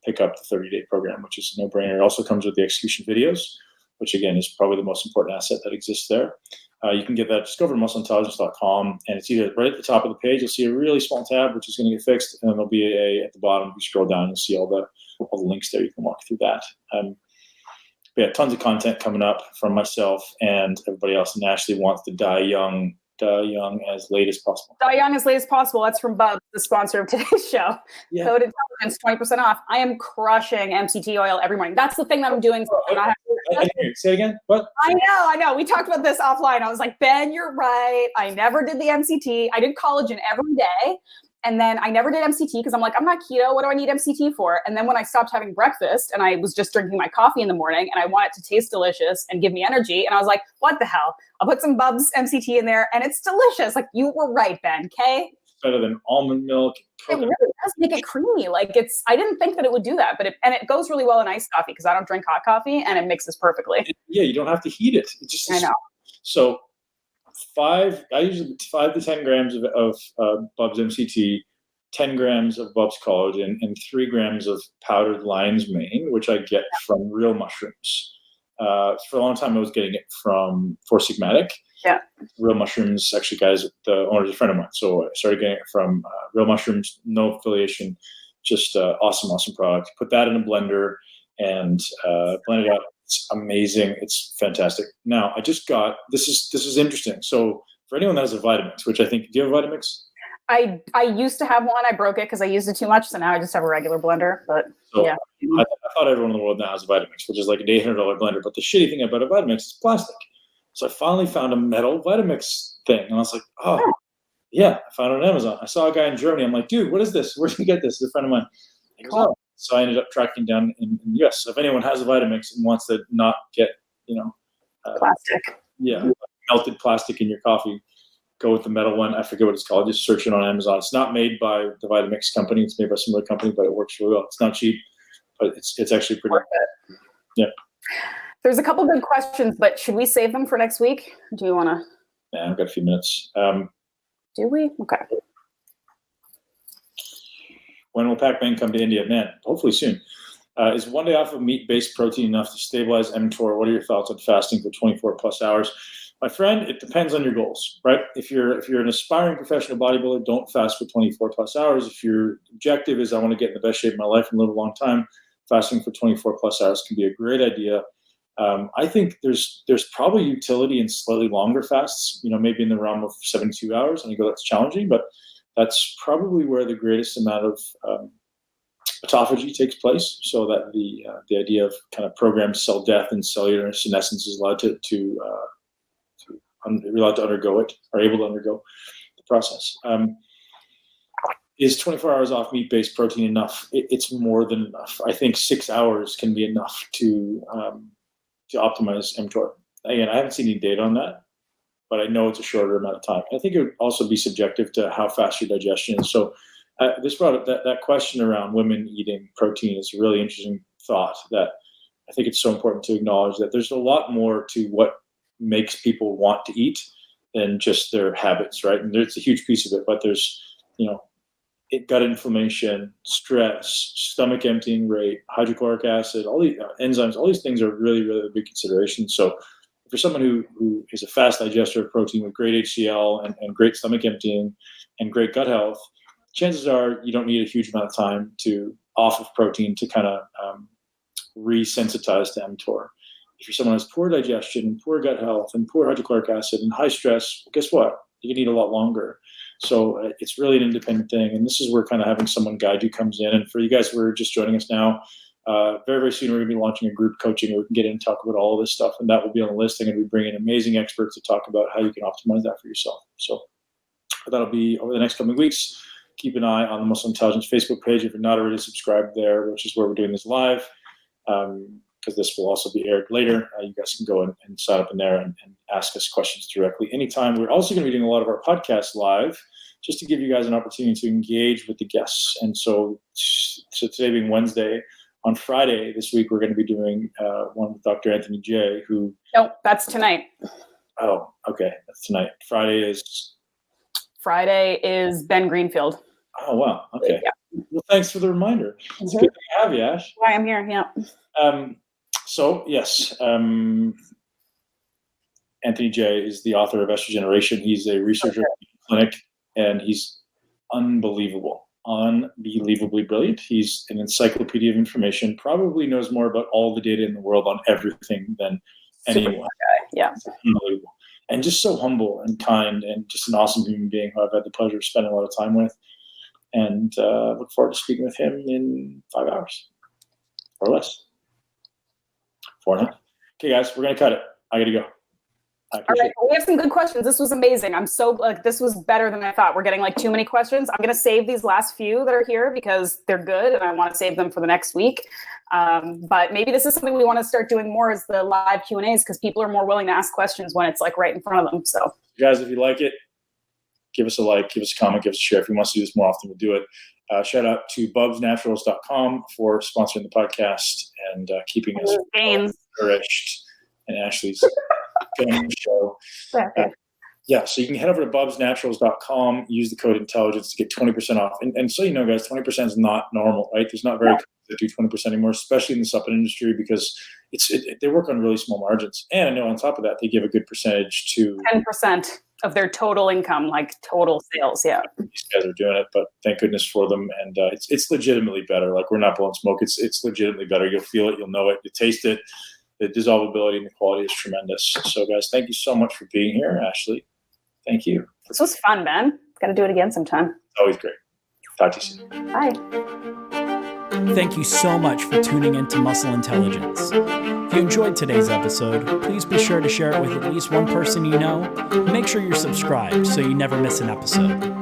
pick up the 30-day program, which is a no-brainer. It also comes with the execution videos, which again is probably the most important asset that exists there. You can get that. Just go over to muscleintelligence.com, and it's either right at the top of the page. You'll see a really small tab, which is going to get fixed, and then there'll be at the bottom. If you scroll down, you'll see all the links there. You can walk through that. But yeah, tons of content coming up from myself and everybody else. And Ashley wants to die young as late as possible. Die young as late as possible. That's from Bub. the sponsor of today's show. Yeah. Code Intelligence, 20% off. I am crushing MCT oil every morning. That's the thing that I'm doing. I didn't hear you. Say it again. What? I know. We talked about this offline. I was like, Ben, you're right. I never did the MCT. I did collagen every day. And then I never did MCT because I'm like, I'm not keto. What do I need MCT for? And then when I stopped having breakfast and I was just drinking my coffee in the morning and I want it to taste delicious and give me energy. And I was like, what the hell? I'll put some Bubs MCT in there and it's delicious. Like, you were right, Ben. Okay. Better than almond milk. It really does make it creamy. Like, I didn't think that it would do that, but it goes really well in iced coffee because I don't drink hot coffee and it mixes perfectly. Yeah. You don't have to heat it. I know. So I usually 5 to 10 grams of Bubs MCT, 10 grams of Bubs collagen, and 3 grams of powdered lion's mane, which I get from real mushrooms. For a long time, I was getting it from Four Sigmatic. Yeah. Real mushrooms, actually, guys, the owner's a friend of mine. So I started getting it from Real Mushrooms, no affiliation, just awesome product. Put that in a blender and blend it up. It's amazing. It's fantastic. Now, I just got, this is interesting. So for anyone that has a Vitamix, which I think, do you have a Vitamix? I used to have one. I broke it because I used it too much. So now I just have a regular blender. But so yeah. I thought everyone in the world now has a Vitamix, which is like an $800 blender. But the shitty thing about a Vitamix is plastic. So I finally found a metal Vitamix thing. And I was like, oh, yeah, I found it on Amazon. I saw a guy in Germany. I'm like, dude, what is this? Where did you get this? It's a friend of mine. He goes, oh. So I ended up tracking down in the US. So if anyone has a Vitamix and wants to not get, plastic. Yeah, melted plastic in your coffee, go with the metal one. I forget what it's called. Just search it on Amazon. It's not made by the Vitamix company. It's made by some other company, but it works really well. It's not cheap, but it's actually pretty good. Yeah. There's a couple good questions, but should we save them for next week? Do you want to? Yeah, I've got a few minutes. Do we? Okay. When will Pac-Man come to India? Man, hopefully soon. Is 1 day off of meat-based protein enough to stabilize mTOR? What are your thoughts on fasting for 24 plus hours? My friend, it depends on your goals, right? If you're an aspiring professional bodybuilder, don't fast for 24 plus hours. If your objective is I want to get in the best shape of my life and live a long time, fasting for 24 plus hours can be a great idea. I think there's probably utility in slightly longer fasts, maybe in the realm of 72 hours. And I go, that's challenging, but that's probably where the greatest amount of autophagy takes place, so that the idea of kind of programmed cell death and cellular senescence is allowed you're allowed to undergo it, or able to undergo the process. Is 24 hours off meat-based protein enough? It's more than enough. I think 6 hours can be enough to optimize mTOR. Again, I haven't seen any data on that, but I know it's a shorter amount of time. I think it would also be subjective to how fast your digestion is. So this brought up that question around women eating protein is a really interesting thought, that I think it's so important to acknowledge that there's a lot more to what makes people want to eat than just their habits, right? And there's a huge piece of it, but there's, gut inflammation, stress, stomach emptying rate, hydrochloric acid, all these enzymes, all these things are really, really big considerations. So if you're someone who is a fast digester of protein with great HCl and great stomach emptying and great gut health, chances are you don't need a huge amount of time off of protein to kind of resensitize to mTOR. If you're someone who has poor digestion, poor gut health, and poor hydrochloric acid and high stress, guess what? You can eat a lot longer. So it's really an independent thing. And this is where kind of having someone guide you comes in. And for you guys who are just joining us now, very, very soon we're going to be launching a group coaching where we can get in and talk about all of this stuff. And that will be on the list. I'm going to be bringing amazing experts to talk about how you can optimize that for yourself. So that'll be over the next coming weeks. Keep an eye on the Muscle Intelligence Facebook page if you're not already subscribed there, which is where we're doing this live. Because this will also be aired later. You guys can go and sign up in there and ask us questions directly anytime. We're also going to be doing a lot of our podcasts live, just to give you guys an opportunity to engage with the guests. And so today being Wednesday, on Friday this week, we're going to be doing one with Dr. Anthony J, who... Nope, that's tonight. Oh, okay. That's tonight. Friday is Ben Greenfield. Oh, wow. Okay. Yeah. Well, thanks for the reminder. It's good to have you, Ash. Why I'm here, yeah. So, yes, Anthony J is the author of Estrogeneration. He's a researcher at the clinic, and he's unbelievably brilliant. He's an encyclopedia of information, probably knows more about all the data in the world on everything than anyone. Yeah. Unbelievable. And just so humble and kind and just an awesome human being who I've had the pleasure of spending a lot of time with. and look forward to speaking with him in 5 hours or less. 4.5. Okay, guys, we're going to cut it. I got to go. All right, we have some good questions. This was amazing. I'm so this was better than I thought. We're getting too many questions. I'm going to save these last few that are here because they're good and I want to save them for the next week. But maybe this is something we want to start doing more, is the live Q&As, because people are more willing to ask questions when it's right in front of them. So guys, if you like it, give us a like, give us a comment, give us a share. If you want us to do this more often, we'll do it. Shout out to bubsnaturals.com for sponsoring the podcast and keeping us nourished in Ashley's family show. So you can head over to bubsnaturals.com, use the code intelligence to get 20% off. And so you know, guys, 20% is not normal, right? There's not very that do 20% anymore, especially in the supplement industry, because they work on really small margins. And I know on top of that, they give a good percentage to 10% of their total income, total sales. Yeah, these guys are doing it, but thank goodness for them. And it's legitimately better. We're not blowing smoke. It's legitimately better. You'll feel it. You'll know it. You taste it. The dissolvability and the quality is tremendous. So, guys, thank you so much for being here, Ashley. Thank you. This was fun, man. Got to do it again sometime. Always great. Talk to you soon. Bye. Thank you so much for tuning into Muscle Intelligence. If you enjoyed today's episode, please be sure to share it with at least one person you know. Make sure you're subscribed so you never miss an episode.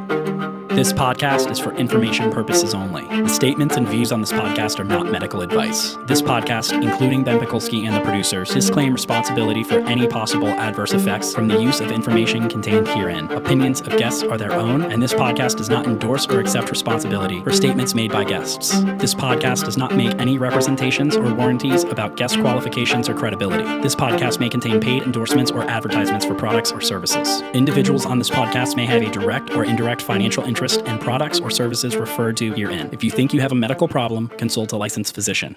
This podcast is for information purposes only. The statements and views on this podcast are not medical advice. This podcast, including Ben Pakulski and the producers, disclaim responsibility for any possible adverse effects from the use of information contained herein. Opinions of guests are their own, and this podcast does not endorse or accept responsibility for statements made by guests. This podcast does not make any representations or warranties about guest qualifications or credibility. This podcast may contain paid endorsements or advertisements for products or services. Individuals on this podcast may have a direct or indirect financial interest in products or services referred to herein. If you think you have a medical problem, consult a licensed physician.